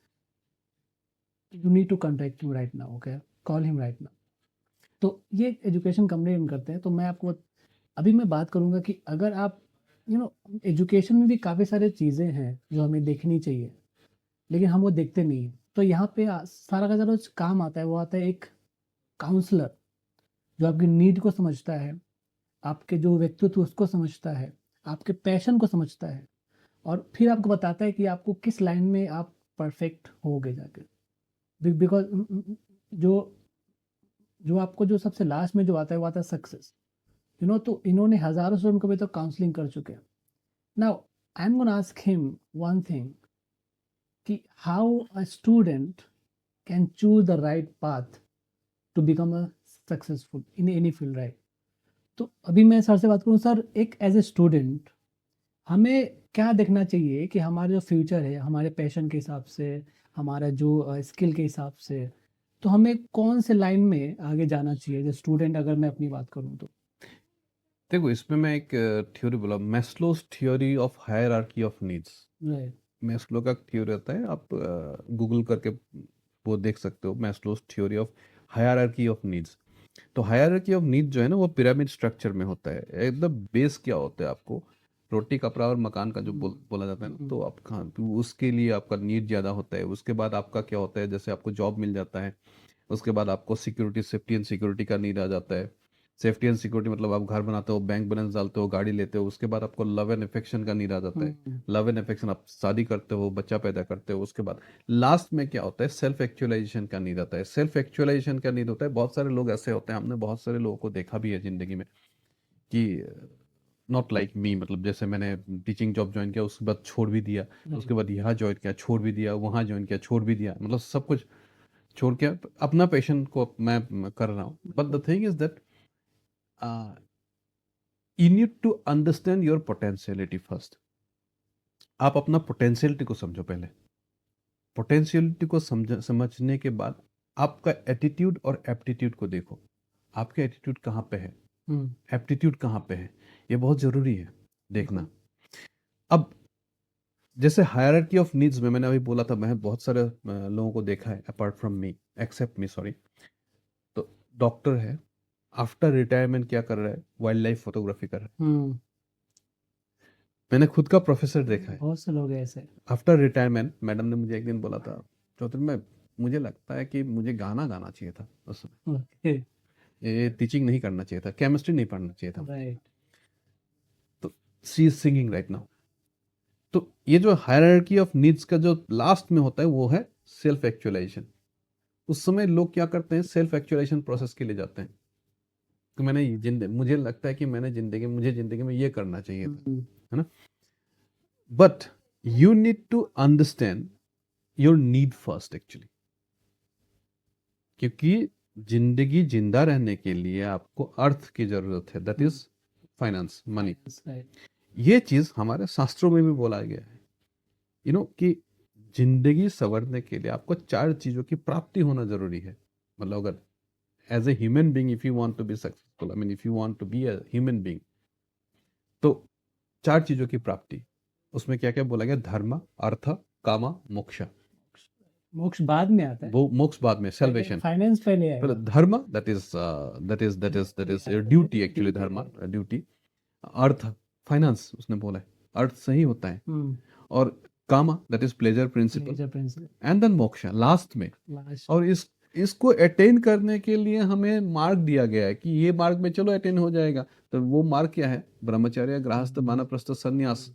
you need to contact him right now, okay, call him right now. तो ये एजुकेशन कंपनी रन करते हैं। तो मैं आपको अभी मैं बात करूँगा कि अगर आप एजुकेशन में भी काफ़ी सारी चीज़ें हैं जो हमें देखनी चाहिए, लेकिन हम वो देखते नहीं हैं। तो यहाँ पे सारा का सारा जो काम आता है, वो आता है एक काउंसलर, जो आपकी नीड को समझता है, आपके जो व्यक्तित्व उसको समझता है, आपके पैशन को समझता है, और फिर आपको बताता है कि आपको किस लाइन में आप परफेक्ट होगे जाके। बिकॉज जो जो आपको जो सबसे लास्ट में जो आता है वो आता है सक्सेस, तो इन्होंने हजारों स्टूडेंट को भी तो काउंसलिंग कर चुके हैं। Now I am gonna ask him one thing कि how a student can choose the right path to become a successful in any field, right? तो अभी मैं सर से बात करूँ, सर एक एज ए स्टूडेंट हमें क्या देखना चाहिए कि हमारा जो फ्यूचर है हमारे पैशन के हिसाब से, हमारा जो स्किल के हिसाब से, तो हमें कौन से लाइन में आगे जाना चाहिए एज ए स्टूडेंट, अगर मैं अपनी बात करूँ तो? देखो, इसमें मैं एक थ्योरी बोला, Maslow's theory of hierarchy of needs. Right. Maslow का थ्योरी होता है, आप गूगल करके वो देख सकते हो, Maslow's theory of hierarchy of needs. तो हायरार्की ऑफ नीड जो है ना, वो पिरामिड स्ट्रक्चर में होता है। एकदम बेस क्या होता है, आपको रोटी कपड़ा और मकान का जो बोला जाता है ना, तो आप कहाँ, तो उसके लिए आपका नीड ज़्यादा होता है। उसके बाद आपका क्या होता है, जैसे आपको जॉब मिल जाता है, उसके बाद आपको सिक्योरिटी, सेफ्टी एंड सिक्योरिटी का नीड आ जाता है। सेफ्टी एंड सिक्योरिटी मतलब आप घर बनाते हो, बैंक बैलेंस डालते हो, गाड़ी लेते हो। उसके बाद आपको लव एंड अफेक्शन का नीड आ जाता है। लव एंड अफेक्शन, आप शादी करते हो, बच्चा पैदा करते हो। उसके बाद लास्ट में क्या होता है, सेल्फ एक्चुअलाइजेशन का नीड आता है। सेल्फ एक्चुअलाइजेशन का नीड होता है, बहुत सारे लोग ऐसे होते हैं, हमने बहुत सारे लोगों को देखा भी है जिंदगी में कि नॉट लाइक मी, मतलब जैसे मैंने टीचिंग जॉब ज्वाइन किया, उसके बाद छोड़ भी दिया, उसके बाद यहाँ ज्वाइन किया, छोड़ भी दिया, वहाँ ज्वाइन किया, छोड़ भी दिया, मतलब सब कुछ छोड़ के अपना पैशन को मैं कर रहा हूँ। But the thing is that you need to understand your potentiality first. आप अपना पोटेंशियलिटी को समझो पहले। पोटेंशियलिटी को समझने के बाद आपका एटीट्यूड और एप्टीट्यूड को देखो। आपका एटीट्यूड कहाँ पे है, एप्टीट्यूड कहाँ पे है, ये बहुत ज़रूरी है देखना। अब जैसे हायरार्की ऑफ नीड्स में मैंने अभी बोला था, मैं बहुत सारे लोगों को देखा है apart from me, except me, sorry. तो डॉक्टर है, आफ्टर रिटायरमेंट क्या कर रहा है, वाइल्ड लाइफ फोटोग्राफी कर रहा है। मैंने खुद का प्रोफेसर देखा है। बहुत से लोग हैं ऐसे। आफ्टर रिटायरमेंट मैडम ने मुझे एक दिन बोला था, चौधरी में मुझे लगता है कि मुझे गाना गाना चाहिए था उस समय, ओके। ये टीचिंग नहीं करना चाहिए था, केमिस्ट्री नहीं पढ़ना चाहिए था। राइट। तो she is singing right now. तो ये जो हायरार्की ऑफ नीड्स का जो लास्ट में होता है वो है सेल्फ एक्चुअलाइजेशन। उस समय लोग क्या करते हैं, सेल्फ एक्चुअलाइजेशन प्रोसेस के लिए जाते हैं कि मुझे लगता है कि मुझे जिंदगी में ये करना चाहिए था, है ना। But you need to understand your need first actually, क्योंकि जिंदगी जिंदा रहने के लिए आपको अर्थ की जरूरत है, दैट इज फाइनेंस, मनी। ये चीज हमारे शास्त्रों में भी बोला गया है, कि जिंदगी संवरने के लिए आपको 4 चीजों की प्राप्ति होना जरूरी है। मतलब अगर as a human being, if you want to be successful, I mean if you want to be a human being, तो 4 चीजों की प्राप्ति। उसमें क्या क्या बोला गया, धर्म, अर्थ, काम, मोक्ष। मोक्ष बाद में आता है, वो मोक्ष बाद में, सेल्वेशन फाइनेंस पहले पहले। आएगा। Dharma, that is duty, actually dharma duty. Artha, finance, उसने बोला है अर्थ सही होता है। और kama, that is pleasure principle. And then moksha last में। और इसको अटेन करने के लिए हमें मार्ग दिया गया है कि ये मार्ग में चलो अटेन हो जाएगा। तो वो मार्ग क्या है, ब्रह्मचर्य, गृहस्थ, वानप्रस्थ, संन्यास।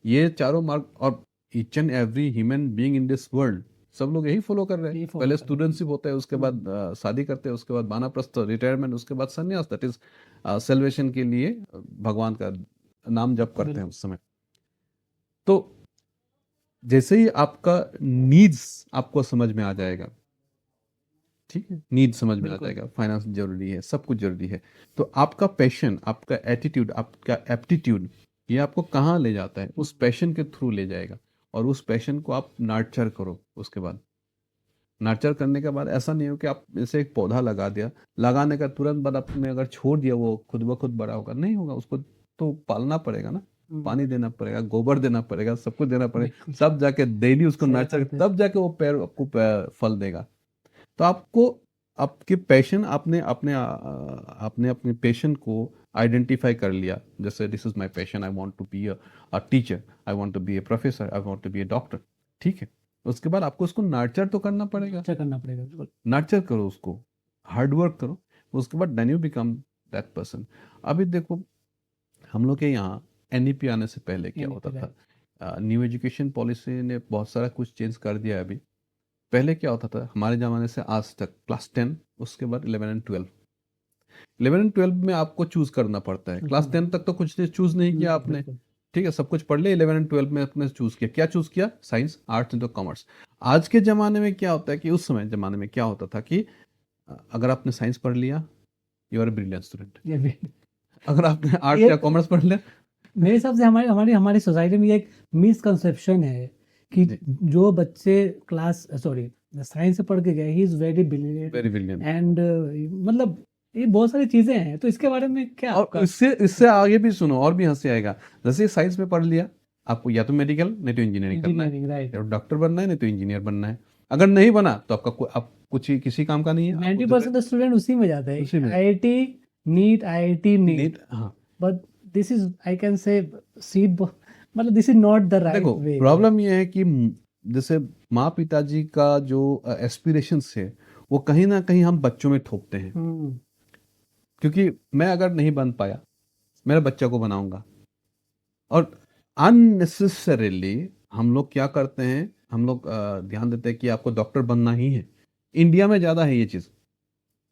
ये चारों मार्ग, और each and every human being in this world, सब लोग यही फॉलो कर रहे हैं। पहले स्टूडेंटशिप होता है, उसके बाद शादी करते हैं, उसके बाद वानप्रस्थ, रिटायरमेंट, उसके बाद संन्यास, दैट इज सेल्वेशन के लिए भगवान का नाम जप करते हैं उस समय। तो जैसे ही आपका नीड्स आपको समझ में आ जाएगा, ठीक है, नीड समझ में आ जाएगा, फाइनेंस जरूरी है, सब कुछ जरूरी है, तो आपका पैशन, आपका एटीट्यूड, आपका एप्टीट्यूड, ये आपको कहाँ ले जाता है, उस पैशन के थ्रू ले जाएगा। और उस पैशन को आप नर्चर करो। उसके बाद नर्चर करने के बाद ऐसा नहीं हो कि आप जैसे एक पौधा लगा दिया, लगाने का तुरंत बाद आपने अगर छोड़ दिया, वो खुद ब खुद बड़ा होगा, नहीं होगा। उसको तो पालना पड़ेगा ना, पानी देना पड़ेगा, गोबर देना पड़ेगा, सब कुछ देना पड़ेगा, सब जाके डेली उसको नर्चर, तब जाके वो पेड़ आपको फल देगा। तो आपको आपके पैशन, आपने अपने आपने अपने पैशन को आइडेंटिफाई कर लिया, जैसे this is my passion, I want to be a teacher, I want to be a professor, I want to be a doctor, ठीक है। उसके बाद आपको उसको नर्चर तो करना पड़ेगा, बिल्कुल। नर्चर करो उसको, हार्ड वर्क करो, उसके बाद then you become that person. अभी देखो, हम लोग के यहाँ एनईपी आने से पहले क्या होता था, न्यू एजुकेशन पॉलिसी ने बहुत सारा कुछ चेंज कर दिया है अभी। पहले क्या होता था हमारे ज़माने से आज तक, क्लास 10 उसके बाद 11 एंड 12, 11 एंड 12 में आपको चूज़ करना पड़ता है। क्लास 10 तक तो कुछ चूज़ नहीं किया आपने, बिल्कुल। ठीक है, सब कुछ पढ़ लिया। 11 एंड 12 में आपने चूज़ किया, क्या चूज़ किया? साइंस, आर्ट्स नहीं तो कॉमर्स। आज के ज़माने में क्या होता है कि उस समय ज़माने में क्या होता था कि अगर आपने साइंस पढ़ लिया, you are a brilliant student. ये भी अगर आपने आर्ट्स ये या कॉमर्स पढ़ लिया, मेरे हिसाब से हमारी सोसाइटी में ये एक मिसकंसेप्शन है कि जी, जो बच्चे साइंस से पढ़ के गए he is very brilliant very brilliant. And मतलब ये बहुत सारी चीजें हैं, तो इसके बारे में क्या और आपका इससे इससे आगे भी सुनो, और भी हंसी आएगा। जैसे साइंस में पढ़ लिया, आपको या तो मेडिकल नहीं तो इंजीनियरिंग करना है, इंजीनियरिंग, राइट? या डॉक्टर बनना है नहीं तो इंजीनियर बनना है। अगर नहीं बना तो आप कुछ ही किसी काम का नहीं है, आपको 90% स्टूडेंट उसी में जाते हैं, उसी में IIT NEET, IIT NEET, NEET. हाँ, but this is I can say seat, मतलब this is not the right देखो वे। प्रॉब्लम ये है कि जैसे माँ पिताजी का जो एस्पिरेशंस है वो कहीं ना कहीं हम बच्चों में थोपते हैं। क्योंकि मैं अगर नहीं बन पाया, मेरे बच्चा को बनाऊंगा। और अननेसेसरीली हम लोग क्या करते हैं, हम लोग ध्यान देते हैं कि आपको डॉक्टर बनना ही है। इंडिया में ज़्यादा है ये चीज़,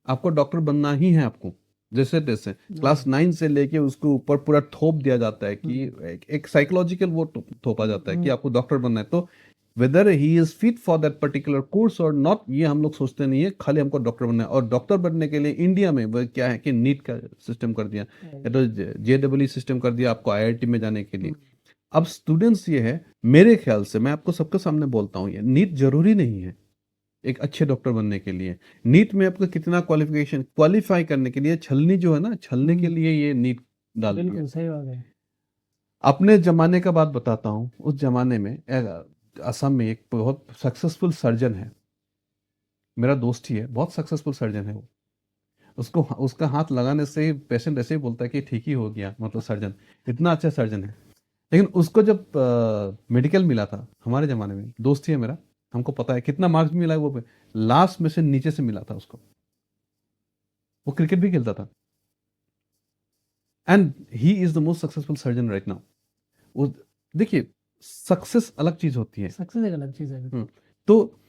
आपको डॉक्टर बनना ही है आपको, जैसे तैसे क्लास 9 से लेके उसके ऊपर पूरा थोप दिया जाता है कि एक साइकोलॉजिकल वो थोपा जाता है कि आपको डॉक्टर बनना है। तो weather he is fit for that particular course और नॉट, ये हम लोग सोचते नहीं है, खाली हमको डॉक्टर बनना है। और डॉक्टर बनने के लिए इंडिया में वो क्या है कि नीट का सिस्टम कर दिया, या तो JEE सिस्टम कर दिया आपको IIT में जाने के लिए। अब स्टूडेंट्स ये है, मेरे ख्याल से मैं आपको सबके सामने बोलता हूँ, ये नीट जरूरी नहीं है एक अच्छे डॉक्टर बनने के लिए। नीट में आपको कितना क्वालिफिकेशन, क्वालिफाई करने के लिए छलनी जो है ना, छलने के लिए ये नीट डाल दिया। बिल्कुल सही बात है। अपने जमाने का बात बताता हूँ, उस जमाने में असम में एक बहुत सक्सेसफुल सर्जन है, मेरा दोस्त ही है, बहुत सक्सेसफुल सर्जन है वो। उसको उसका हाथ लगाने से ही पेशेंट ऐसे ही बोलता है कि ठीक ही हो गया, मतलब सर्जन, इतना अच्छा सर्जन है। लेकिन उसको जब मेडिकल मिला था हमारे ज़माने में, दोस्त ही है मेरा, हमको पता है कितना मार्क्स मिला है वो, लास्ट में से नीचे से मिला था उसको। वो क्रिकेट भी खेलता था and he is the most successful surgeon right now. वो देखिए, सक्सेस अलग चीज होती है। सक्सेस एक अलग चीज है। तो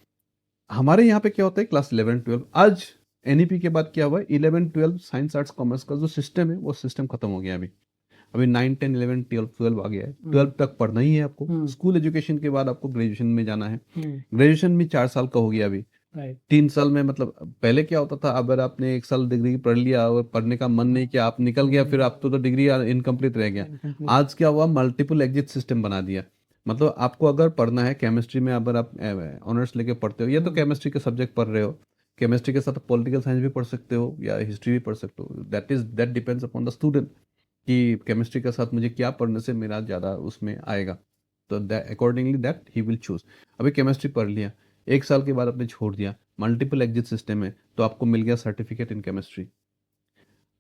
हमारे यहाँ पे क्या होता है, क्लास 11 12 आज NEP के बाद क्या हुआ है, 11 12 साइंस आर्ट्स कॉमर्स का जो सिस्टम है वो सिस्टम खत्म हो गया अभी। अभी 9 10 11 12 आ गया है। 12 तक पढ़ना ही है आपको, स्कूल एजुकेशन के बाद आपको ग्रेजुएशन में जाना है। ग्रेजुएशन में 4 साल का हो गया अभी, 3 साल में, मतलब पहले क्या होता था, अगर आपने 1 साल डिग्री पढ़ लिया और पढ़ने का मन नहीं किया, आप निकल गया, फिर आप तो डिग्री इनकम्प्लीट रह गया। आज क्या हुआ, मल्टीपल एग्जिट सिस्टम बना दिया। मतलब आपको अगर पढ़ना है केमिस्ट्री में, अगर आप ऑनर्स लेके पढ़ते हो, या तो केमिस्ट्री के सब्जेक्ट पढ़ रहे हो, केमिस्ट्री के साथ पॉलिटिकल साइंस भी पढ़ सकते हो या हिस्ट्री भी पढ़ सकते हो, that depends upon the student कि केमिस्ट्री के साथ मुझे क्या पढ़ने से मेरा ज़्यादा उसमें आएगा, तो accordingly that he will choose. अभी केमिस्ट्री पढ़ लिया, 1 साल के बाद आपने छोड़ दिया, मल्टीपल एग्जिट सिस्टम है, तो आपको मिल गया सर्टिफिकेट इन केमिस्ट्री।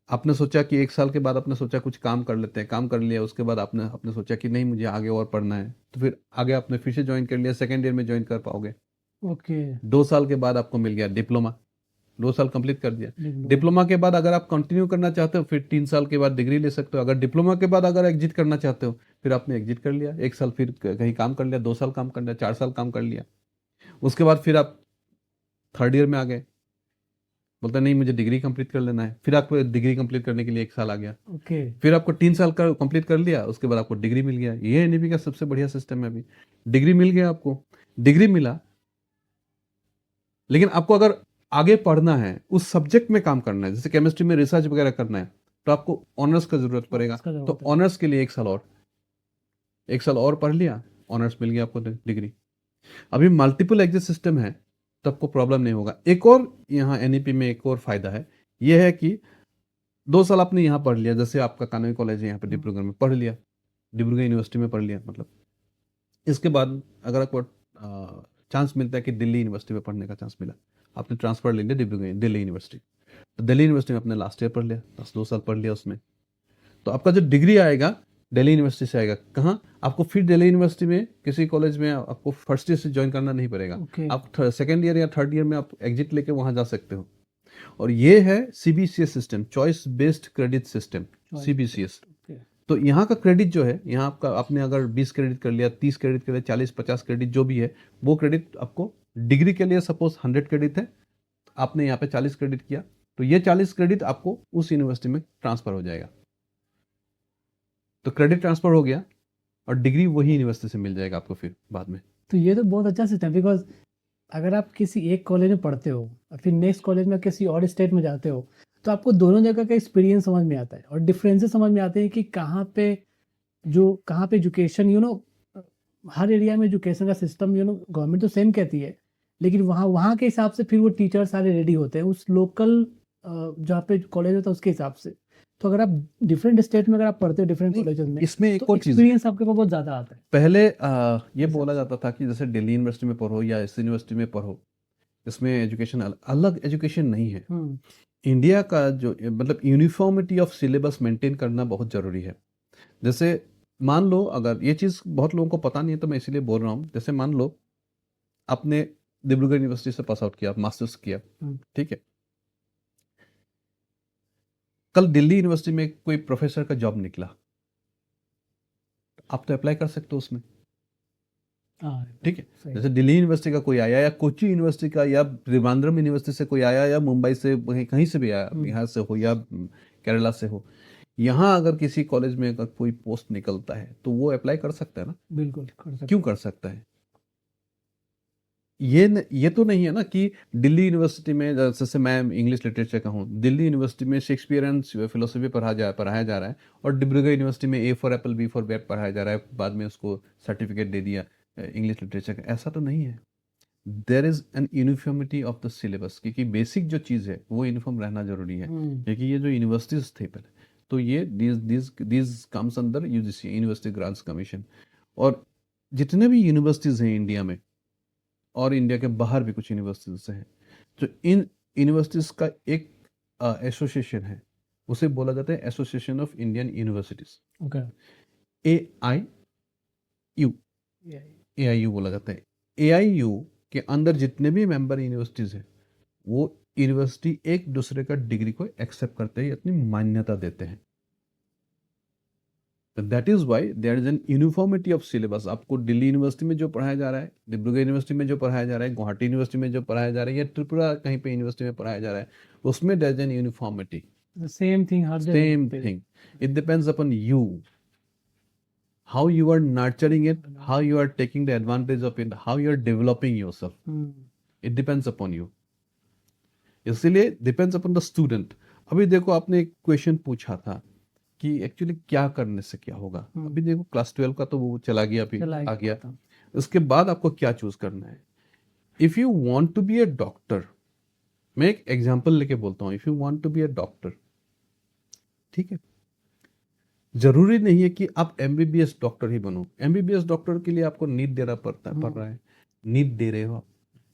आपने सोचा कि 1 साल के बाद आपने सोचा कुछ काम कर लेते हैं, काम कर लिया, उसके बाद आपने आपने सोचा कि नहीं मुझे आगे और पढ़ना है, तो फिर आगे आपने फिर से ज्वाइन कर लिया, सेकेंड ईयर में ज्वाइन कर पाओगे। ओके। 2 साल के बाद आपको मिल गया डिप्लोमा, 2 साल कंप्लीट कर दिया। डिप्लोमा के बाद अगर आप कंटिन्यू करना चाहते हो, फिर 3 साल के बाद डिग्री ले सकते हो। अगर डिप्लोमा के बाद अगर एग्जिट करना चाहते हो, फिर आपने एग्जिट कर लिया, 1 साल फिर कहीं काम कर लिया, 2 साल काम कर लिया, 4 साल काम कर लिया। उसके बाद फिर आप थर्ड ईयर में आ गए, बोलते नहीं मुझे डिग्री कंप्लीट कर लेना है, फिर आपको डिग्री कंप्लीट करने के लिए 1 साल आ गया। ओके। फिर आपको 3 साल का कंप्लीट कर लिया, उसके बाद आपको डिग्री मिल गया। ये NEP का सबसे बढ़िया सिस्टम है। अभी डिग्री मिल गया, आपको डिग्री मिला, लेकिन आपको अगर आगे पढ़ना है, उस सब्जेक्ट में काम करना है, जैसे केमिस्ट्री में रिसर्च वगैरह करना है, तो आपको ऑनर्स का जरूरत पड़ेगा। तो ऑनर्स के लिए 1 साल और, 1 साल और पढ़ लिया, ऑनर्स मिल गया आपको डिग्री। अभी मल्टीपल एग्जिट सिस्टम है, तो आपको प्रॉब्लम नहीं होगा। एक और यहाँ NEP में एक और फायदा है, यह है कि 2 साल आपने यहाँ पढ़ लिया, जैसे आपका कानूनी कॉलेज है यहाँ पे डिब्रूगढ़ में, पढ़ लिया, डिब्रूगढ़ यूनिवर्सिटी में पढ़ लिया, मतलब इसके बाद अगर आपको चांस मिलता है कि दिल्ली यूनिवर्सिटी में पढ़ने का चांस मिला, आपने ट्रांसफर ले लिया डिब्रूगढ़ दिल्ली यूनिवर्सिटी, तो दिल्ली यूनिवर्सिटी में अपने लास्ट ईयर पढ़ लिया, 2 साल पढ़ लिया उसमें, तो आपका जो डिग्री आएगा दिल्ली यूनिवर्सिटी से आएगा। कहाँ आपको फिर दिल्ली यूनिवर्सिटी में किसी कॉलेज में आपको फर्स्ट ईयर से ज्वाइन करना नहीं पड़ेगा। आप सेकेंड ईयर या थर्ड ईयर में आप एग्जिट लेके वहाँ जा सकते हो। और ये है CBCS system, choice based credit system, CBCS। तो यहाँ का क्रेडिट जो है, यहाँ आपका आपने अगर 20 क्रेडिट कर लिया, 30 क्रेडिट कर लिया, 40 50 क्रेडिट जो भी है, वो क्रेडिट आपको डिग्री के लिए सपोज 100 क्रेडिट है, आपने यहाँ पे 40 क्रेडिट किया, तो ये 40 क्रेडिट आपको उस यूनिवर्सिटी में ट्रांसफर हो जाएगा, तो क्रेडिट ट्रांसफर हो गया और डिग्री वही यूनिवर्सिटी से मिल जाएगा आपको फिर बाद में। तो ये तो बहुत अच्छा सिस्टम है, बिकॉज अगर आप किसी एक कॉलेज में पढ़ते हो और फिर नेक्स्ट कॉलेज में किसी और स्टेट में जाते हो, तो आपको दोनों जगह का एक्सपीरियंस समझ में आता है और डिफरेंसेस समझ में आते हैं कि कहाँ पे एजुकेशन हर एरिया में एजुकेशन का सिस्टम गवर्नमेंट तो सेम कहती है, लेकिन वहाँ वहाँ के हिसाब से फिर वो टीचर सारे रेडी होते हैं उस लोकल जहाँ पे कॉलेज होता है उसके हिसाब से। तो अगर आप डिफरेंट स्टेट में अगर आप पढ़ते हो डिफरेंट कॉलेजेस में, इसमें एक तो और चीज, एक्सपीरियंस आपके पास बहुत ज़्यादा आता है। पहले ये बोला जाता था कि जैसे दिल्ली यूनिवर्सिटी में पढ़ो या इस यूनिवर्सिटी में पढ़ो, इसमें एजुकेशन अलग एजुकेशन नहीं है। इंडिया का जो मतलब यूनिफॉर्मिटी ऑफ सिलेबस मेंटेन करना बहुत ज़रूरी है। जैसे मान लो, अगर ये चीज़ बहुत लोगों को पता नहीं है तो मैं इसीलिए बोल रहा हूँ, जैसे मान लो आपने डिब्रूगढ़ यूनिवर्सिटी से पास आउट किया, मास्टर्स किया, ठीक है, कल दिल्ली यूनिवर्सिटी में कोई प्रोफेसर का जॉब निकला, आप तो अप्लाई कर सकते हो उसमें, ठीक है। सही। जैसे दिल्ली यूनिवर्सिटी का कोई आया या कोची यूनिवर्सिटी का या त्रिवेंद्रम यूनिवर्सिटी से कोई आया या मुंबई से कहीं से भी आया, बिहार से हो या केरला से हो, यहाँ अगर किसी कॉलेज में अगर कोई पोस्ट निकलता है तो वो अप्लाई कर सकता है ना। बिल्कुल कर सकते क्यों कर सकता है? ये तो नहीं है ना कि दिल्ली यूनिवर्सिटी में, जैसे मैं इंग्लिश लिटरेचर का हूँ, दिल्ली यूनिवर्सिटी में शेक्सपियर एंड फिलोसफी पढ़ाया जा रहा है और डिब्रूगढ़ यूनिवर्सिटी में A for apple B for bat पढ़ाया जा रहा है, बाद में उसको सर्टिफिकेट दे दिया इंग्लिश लिटरेचर का। ऐसा तो नहीं है। There is an uniformity of the syllabus, क्योंकि बेसिक जो चीज़ है वो यूनिफॉर्म रहना जरूरी है। क्योंकि ये जो यूनिवर्सिटीज थे पहले, तो ये these comes under UGC, university grants commission, और जितने भी यूनिवर्सिटीज़ हैं इंडिया में और इंडिया के बाहर भी कुछ यूनिवर्सिटीज़ हैं, जो इन यूनिवर्सिटीज़ का एक एसोसिएशन है, उसे बोला जाता है association of Indian universities, okay. AIU बोला जाता है। AIU के अंदर जितने भी मेंबर यूनिवर्सिटीज़ हैं, वो यूनिवर्सिटी एक दूसरे का डिग्री को एक्सेप्ट करते हैं, अपनी मान्यता देते हैं। That is why there is an uniformity of syllabus. आपको दिल्ली यूनिवर्सिटी में जो पढ़ाया जा रहा है, डिब्रूगढ़ यूनिवर्सिटी में जो पढ़ाया जा रहा है, गुवाहाटी यूनिवर्सिटी में जो पढ़ाया जा रहा है, या त्रिपुरा कहीं पे यूनिवर्सिटी में पढ़ाया जा रहा है, उसमें there is an uniformity, same thing हर जगह सेम पे। Thing. It depends upon you, how you are nurturing it, how you are taking the advantage of it, how you are developing yourself. It depends upon you. इसलिए depends upon the student. अभी देखो, आपने एक क्वेश्चन पूछा था कि एक्चुअली क्या करने से क्या होगा। अभी देखो क्लास 12 का तो वो चला गया, अभी आ गया। उसके बाद आपको क्या चूज करना है। If you want to be a doctor, मैं एक एग्जांपल लेके बोलता हूँ, if you want to be a doctor, ठीक है, जरूरी नहीं है कि आप MBBS डॉक्टर ही बनो। MBBS डॉक्टर के लिए आपको नीट देना पड़ रहा है, नीट दे रहे हो आप।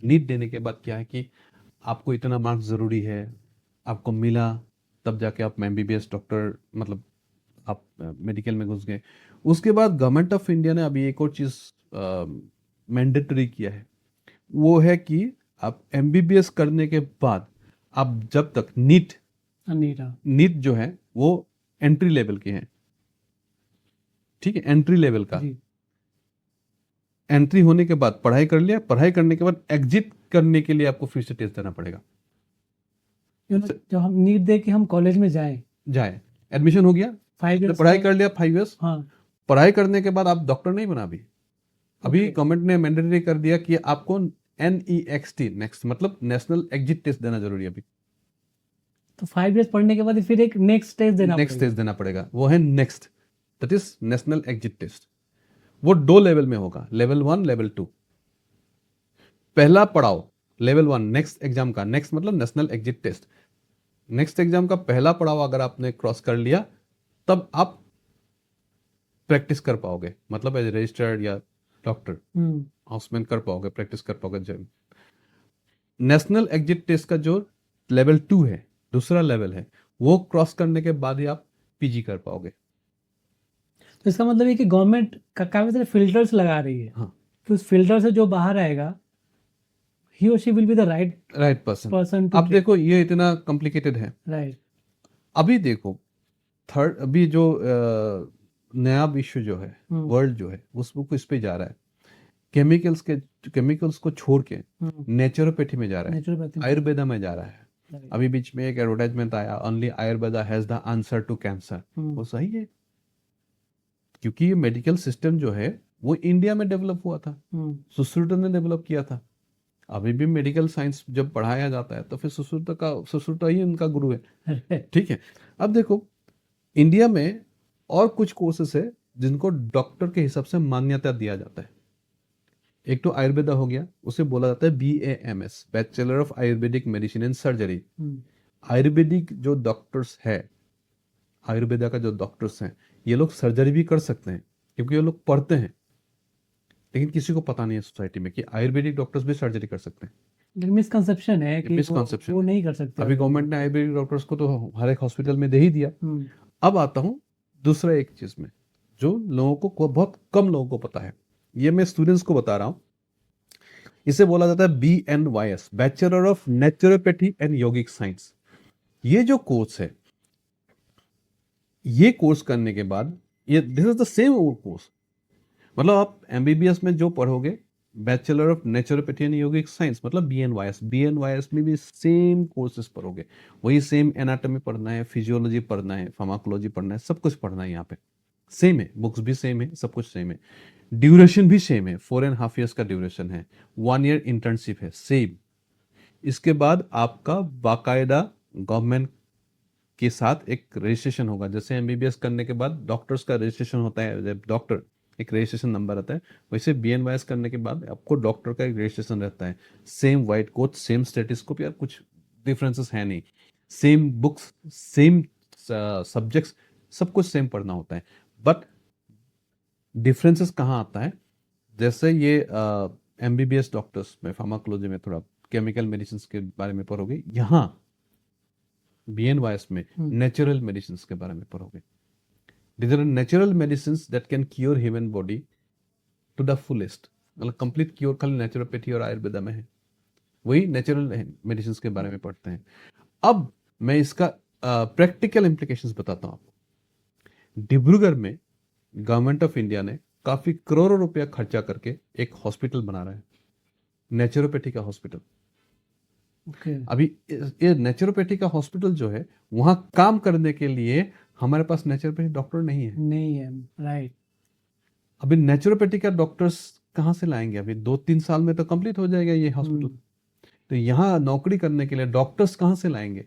नीट देने के बाद क्या है कि आपको इतना मार्क्स जरूरी है, आपको मिला, तब जाके आप MBBS डॉक्टर, मतलब आप मेडिकल में घुस गए। उसके बाद गवर्नमेंट ऑफ इंडिया ने अभी एक और चीज मैंडेटरी किया है, वो है कि आप MBBS करने के बाद आप जब तक नीट जो है वो एंट्री लेवल के हैं, ठीक है, एंट्री लेवल का। एंट्री होने के बाद पढ़ाई कर लिया, पढ़ाई करने के बाद एग्जिट करने के लिए आपको फिर से टेस्ट देना पड़ेगा। जब हम नीट दे के हम कॉलेज में जाए, एडमिशन हो गया, 5 इयर्स पढ़ाई कर लिया 5 इयर्स, हाँ, पढ़ाई करने के बाद आप डॉक्टर नहीं बना। अभी गवर्नमेंट ने मैंडेटरी कर दिया कि आपको NEXT, नेक्स्ट मतलब नेशनल एग्जिट टेस्ट देना जरूरी है अभी। तो 5 इयर्स पढ़ने के बाद फिर एक नेक्स्ट टेस्ट देना पड़ेगा, वो है NEXT, that is national exit test. वो 2 लेवल में होगा, लेवल 1, लेवल 2। पहला पड़ाव लेवल 1 नेक्स्ट एग्जाम का, नेक्स्ट मतलब national exit test, NEXT exam का पहला पड़ाव अगर आपने क्रॉस कर लिया, तब आप प्रैक्टिस कर पाओगे, मतलब एज रजिस्टर्ड या डॉक्टर हाउसमैन कर पाओगे, प्रैक्टिस कर पाओगे। नेशनल एग्जिट टेस्ट का जो लेवल 2 है, दूसरा लेवल है, वो क्रॉस करने के बाद ही आप PG कर पाओगे। तो इसका मतलब है कि गवर्नमेंट काफी सारे फिल्टर्स लगा रही है। हाँ। तो उस फिल्टर से जो बाहर आएगा, ही और she will be the right person. अब देखो ये इतना कॉम्प्लिकेटेड है। राइट। अभी देखो अभी जो नया विश्व जो है, वर्ल्ड जो है, उस पे जा रहा है केमिकल्स को छोड़ के नेचुरोपैथी में जा रहा है, नेचुरोपैथी आयुर्वेदा में जा रहा है। अभी बीच में एक एडवर्टाइजमेंट आया, only Ayurveda has the answer to cancer. वो सही है, क्योंकि ये मेडिकल सिस्टम जो है वो इंडिया में डेवलप हुआ था, सुश्रुत ने डेवलप किया था। अभी भी मेडिकल साइंस जब पढ़ाया जाता है तो फिर सुश्रुत ही उनका गुरु है। ठीक है, अब देखो इंडिया में और कुछ कोर्सेस है जिनको डॉक्टर के हिसाब से मान्यता दिया जाता है। एक तो आयुर्वेदा हो गया, उसे बोला जाता है BAMS, bachelor of Ayurvedic medicine and surgery. Ayurvedic जो डॉक्टर्स है, आयुर्वेदा का जो डॉक्टर्स हैं, ये लोग सर्जरी भी कर सकते हैं क्योंकि ये लोग पढ़ते हैं, लेकिन किसी को पता नहीं है सोसाइटी में कि आयुर्वेदिक डॉक्टर्स भी सर्जरी कर सकते हैं। मिसकंसेप्शन है कि मिसकंसेप्शन वो नहीं कर सकते। अभी गवर्नमेंट ने आयुर्वेदिक डॉक्टर्स को तो हर एक हॉस्पिटल में दे ही दिया। अब आता हूँ दूसरा एक चीज में जो लोगों को बहुत कम लोगों को पता है, ये मैं स्टूडेंट्स को बता रहा हूँ। इसे बोला जाता है BNYS, bachelor of naturopathy and yogic science. ये जो कोर्स है, ये कोर्स करने के बाद ये this is the same old course, मतलब आप MBBS में जो पढ़ोगे, bachelor of naturopathy and yogic science मतलब BNYS में भी सेम कोर्सेज पढ़ोगे, वही सेम एनाटॉमी पढ़ना है, फिजियोलॉजी पढ़ना है, फार्माकोलॉजी पढ़ना है, सब कुछ पढ़ना है। यहाँ पे सेम है, बुक्स भी सेम है, सब कुछ सेम है, ड्यूरेशन भी सेम है, 4.5 years का ड्यूरेशन है, 1 year इंटर्नशिप है, सेम। इसके बाद आपका बाकायदा गवर्नमेंट के साथ एक रजिस्ट्रेशन होगा, जैसे MBBS करने के बाद डॉक्टर्स का रजिस्ट्रेशन होता है, जब डॉक्टर एक रजिस्ट्रेशन नंबर आता है, वैसे BNYS करने के बाद आपको डॉक्टर का एक रजिस्ट्रेशन रहता है। सेम वाइट कोट, सेम स्टेटिस्कोप, यार कुछ डिफरेंसेस है नहीं, सेम बुक्स, सेम सब्जेक्ट्स, सब कुछ सेम पढ़ना होता है। बट डिफरेंसेस कहाँ आता है, जैसे ये MBBS डॉक्टर्स में फार्माकोलॉजी में थोड़ा केमिकल मेडिसिन के बारे में पढ़ोगे, यहाँ BNYS में नेचुरल मेडिसिन के बारे में पढ़ोगे। These are natural medicines that can cure human body to the fullest, मतलब कंप्लीट क्योर खाली नेचुरोपैथी और आयुर्वेदा में है, वही नेचुरल मेडिसिन के बारे में पढ़ते हैं। अब मैं इसका प्रैक्टिकल इम्प्लीकेशंस बताता हूँ आपको। डिब्रूगढ़ में गवर्नमेंट ऑफ इंडिया ने काफी करोड़ों रुपया खर्चा करके एक हॉस्पिटल बना रहा है, नेचुरोपैथी का हॉस्पिटल। अभी ये नेचुरोपैथी का हॉस्पिटल जो है, वहां काम करने के लिए हमारे पास नेचुरोपैथी डॉक्टर नहीं है। राइट। अभी नेचुरोपैथी का डॉक्टर्स कहाँ से लाएंगे? अभी 2-3 साल में तो कंप्लीट हो जाएगा ये हॉस्पिटल। तो यहाँ नौकरी करने के लिए डॉक्टर्स कहाँ से लाएंगे?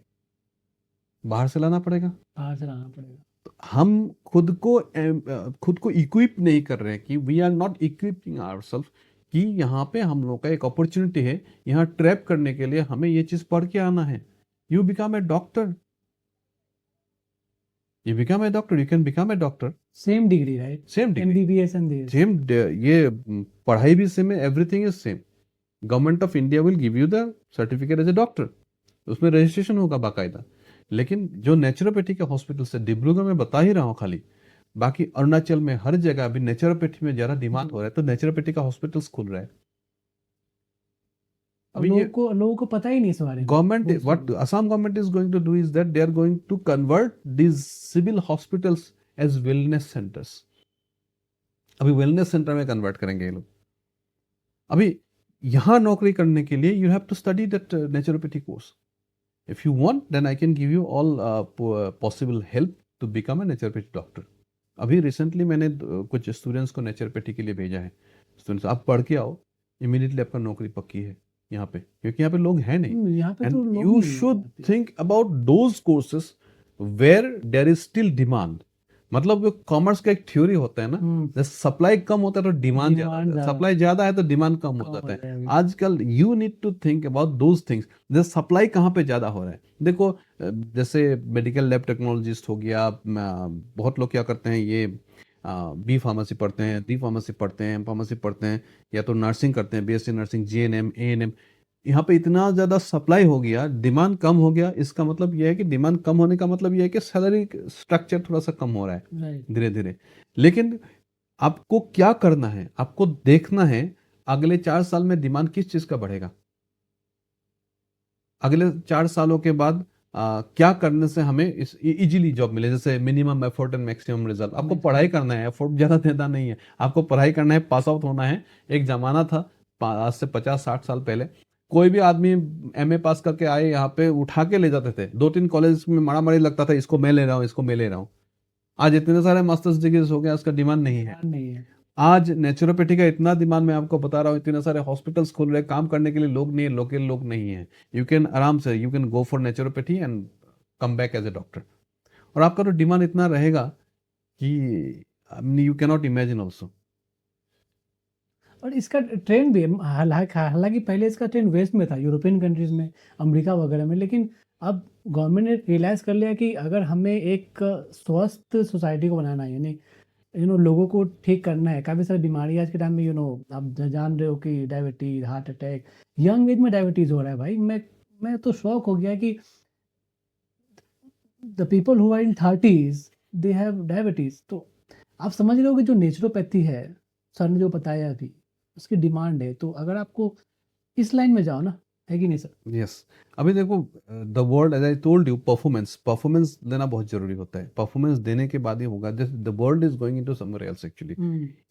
बाहर से लाना पड़ेगा। तो हम खुद को इक्विप नहीं कर रहे हैं कि we are not equipping ourself कि यहाँ पे हम लोग का एक अपॉर्चुनिटी है, यहाँ ट्रैप करने के लिए हमें ये चीज पढ़ के आना है। You become a doctor, you become a doctor, you can become a doctor, same degree, right? Same degree, MBBS and this same ये पढ़ाई भी सेम है, everything is same. Government of India will give you the certificate as a doctor, उसमें रजिस्ट्रेशन होगा बाकायदा। लेकिन जो नेचुरोपैथी के हॉस्पिटल से डिब्रूगढ़ में बता ही रहा हूँ खाली, बाकी अरुणाचल में हर जगह अभी नेचुरोपैथी में ज्यादा डिमांड हो रहा है, तो नेचुरोपैथी का हॉस्पिटल्स खुल रहा है। अभी लोगों को पता ही नहीं इस बारे में। Government, what Assam government is going to do is that they are going to convert this civil hospitals as wellness centres. अभी वेलनेस सेंटर में कन्वर्ट करेंगे ये लोग। अभी यहाँ नौकरी करने के लिए you have to study that naturopathy course. If you want then I can give you all possible help to become a naturopathy doctor. अभी रिसेंटली मैंने कुछ स्टूडेंट्स को नेचुरोपैथी के लिए भेजा है। स्टूडेंट्स आप पढ़ के आओ, इमीडिएटली आपका नौकरी पक्की है यहाँ पे, क्योंकि यहाँ पे लोग हैं नहीं। यहाँ पे तो लोग you should think about those courses where there is still demand. मतलब जो कॉमर्स का एक थ्योरी होता है ना, जब सप्लाई कम होता है तो डिमांड ज्यादा, सप्लाई ज्यादा है तो डिमांड कम हो जाता है। आजकल you need to think about those things, जैसे सप्लाई कहाँ पे ज्यादा हो रहा है। देखो जैसे मेडिकल लैब टेक्नोलॉजिस्ट हो गया, बहुत लोग क्या करते हैं, ये B फार्मेसी पढ़ते हैं, D फार्मेसी पढ़ते हैं, फार्मेसी पढ़ते हैं, या तो नर्सिंग करते हैं, BSc नर्सिंग, GNM, ANM। यहाँ पे इतना ज़्यादा सप्लाई हो गया, डिमांड कम हो गया। इसका मतलब यह है कि डिमांड कम होने का मतलब यह है कि सैलरी स्ट्रक्चर थोड़ा सा कम हो रहा है धीरे धीरे। लेकिन आपको क्या करना है, आपको देखना है अगले 4 साल में डिमांड किस चीज़ का बढ़ेगा। अगले 4 सालों के बाद क्या करने से हमें इस इजीली जॉब मिले, जैसे minimum effort and maximum result. आपको पढ़ाई करना है, एफर्ट ज़्यादा देना नहीं है, आपको पढ़ाई करना है, पास आउट होना है। एक ज़माना था आज से 50-60 साल पहले, कोई भी आदमी एमए पास करके आए यहाँ पे उठा के ले जाते थे, 2-3 कॉलेज में मारामारी लगता था, इसको मैं ले रहा हूँ, इसको मैं ले रहा हूँ। आज इतने सारे मास्टर्स डिग्रीज हो गया, उसका डिमांड नहीं है। नहीं है। आज नेचुरोपैथी का इतना डिमांड, मैं आपको बता रहा हूँ, इतने सारे हॉस्पिटल्स खुल रहे हैं, काम करने के लिए लोग नहीं है, लोकल लोग नहीं है। यू कैन आराम से you can go for naturopathy and come back as a doctor. और आपका तो डिमांड इतना रहेगा कि you can not imagine also. और इसका ट्रेंड भी हालांकि पहले इसका ट्रेंड वेस्ट में था, यूरोपियन कंट्रीज में, अमेरिका वगैरह में, लेकिन अब गवर्नमेंट ने रियलाइज़ कर लिया कि अगर हमें एक स्वस्थ सोसाइटी को बनाना है, यानी लोगों को ठीक करना है। काफ़ी सारी बीमारी आज के टाइम में आप जान रहे हो कि diabetes, heart attack, young age में डायबिटीज हो रहा है भाई। मैं तो शॉक हो गया कि the people who are in 30s they have diabetes. तो आप समझ रहे हो कि जो नेचुरोपैथी है, सर ने जो बताया अभी, उसकी डिमांड है। तो अगर आपको इस लाइन में जाओ ना, है कि नहीं सर? यस। अभी देखो, the world, as I told you, performance देना बहुत जरूरी होता है। परफॉर्मेंस देने के बाद ही होगा। The world is going into somewhere else actually.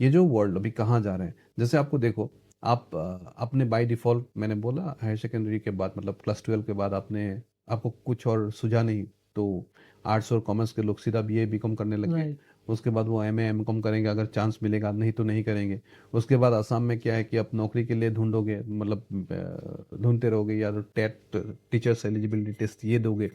ये जो वर्ल्ड अभी कहाँ जा रहा है, जैसे आपको देखो, आप अपने बाय डिफॉल्ट, मैंने बोला हायर सेकेंडरी के बाद, मतलब क्लास 12 के बाद आपको कुछ और सुझा नहीं, तो आर्ट्स और कॉमर्स के लोग सीधा बीए बीकॉम करने लगे। Right. उसके बाद वो एमए एमकॉम करेंगे अगर चांस मिलेगा, नहीं तो नहीं करेंगे। उसके बाद असम में क्या है कि आप नौकरी के लिए ढूंढोगे, मतलब ढूंढते रहोगे, या तो टेट, टीचर्स एलिजिबिलिटी टेस्ट, ये दोगे।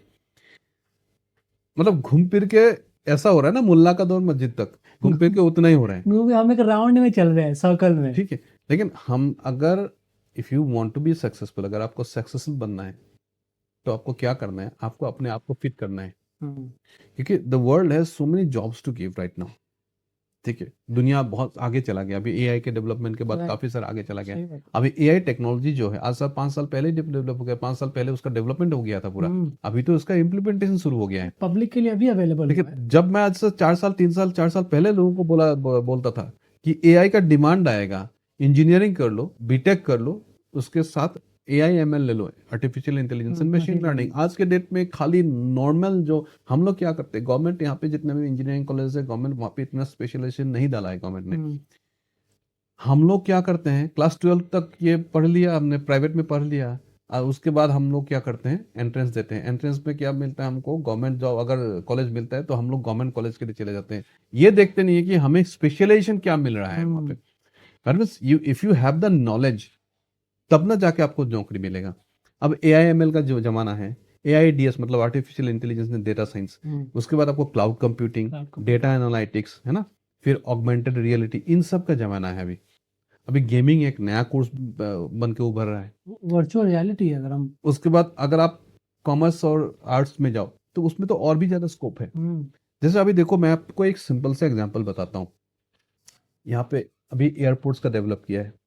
मतलब घूम फिर के ऐसा हो रहा है ना, मुल्ला का दौर मस्जिद तक, घूम फिर के उतना ही हो रहा है। हम एक राउंड में चल रहे हैं, सर्कल में। ठीक है, लेकिन हम अगर, if you want to be successful, अगर आपको सक्सेसफुल बनना है, तो आपको क्या करना है, आपको अपने आप को फिट करना है। क्योंकि the world has so many jobs to give right now. ठीक है, दुनिया बहुत आगे चला गया। अभी एआई के डेवलपमेंट के बाद Right. काफी सारा आगे चला सही गया। बात। अभी एआई टेक्नोलॉजी जो है, आज से 5 साल पहले डेवलप हो गया, 5 साल पहले उसका डेवलपमेंट हो गया था पूरा। अभी तो उसका इम्प्लीमेंटेशन शुरू हो गया है। पब्लिक के लिए अभी अवेलेबल देखिए, हुआ है। जब मैं आज से 4 साल पहले लोगों को बोलता था कि एआई का डिमांड आएगा, इंजीनियरिंग कर लो, बीटेक कर लो, उसके साथ एआई एमएल ले लो, artificial intelligence and machine machine learning. आज के डेट में खाली नॉर्मल, जो हम लोग क्या करते हैं, गवर्नमेंट यहाँ पे जितने भी इंजीनियरिंग कॉलेज है, गवर्नमेंट वहाँ पे इतना स्पेशलाइजेशन नहीं डाला है गवर्नमेंट ने। हम लोग क्या करते हैं, क्लास 12 तक ये पढ़ लिया हमने, प्राइवेट में पढ़ लिया, और उसके बाद हम लोग क्या करते हैं, एंट्रेंस देते हैं। एंट्रेंस में क्या मिलता है हमको, गवर्नमेंट जॉब। अगर कॉलेज मिलता है तो हम लोग गवर्नमेंट कॉलेज के लिए चले जाते हैं। ये देखते नहीं है कि हमें स्पेशलाइजेशन क्या मिल रहा है वहाँ पे। If you have the knowledge, तब ना जाके आपको नौकरी मिलेगा। अब AIML का जो जमाना है, AIDS मतलब artificial intelligence and data science, उसके बाद आपको क्लाउड कंप्यूटिंग, डेटा एनालिटिक्स, है ना, फिर ऑगमेंटेड रियलिटी, इन सब का जमाना है अभी। अभी गेमिंग एक नया कोर्स बन के उभर रहा है। वर्चुअल रियलिटी है। अगर हम उसके बाद अगर आप कॉमर्स और आर्ट्स में जाओ, तो उसमें तो और भी ज्यादा स्कोप है। जैसे अभी देखो, मैं आपको एक सिंपल सा एग्जांपल बताता हूँ। यहाँ पे अभी एयरपोर्ट्स का डेवलप किया है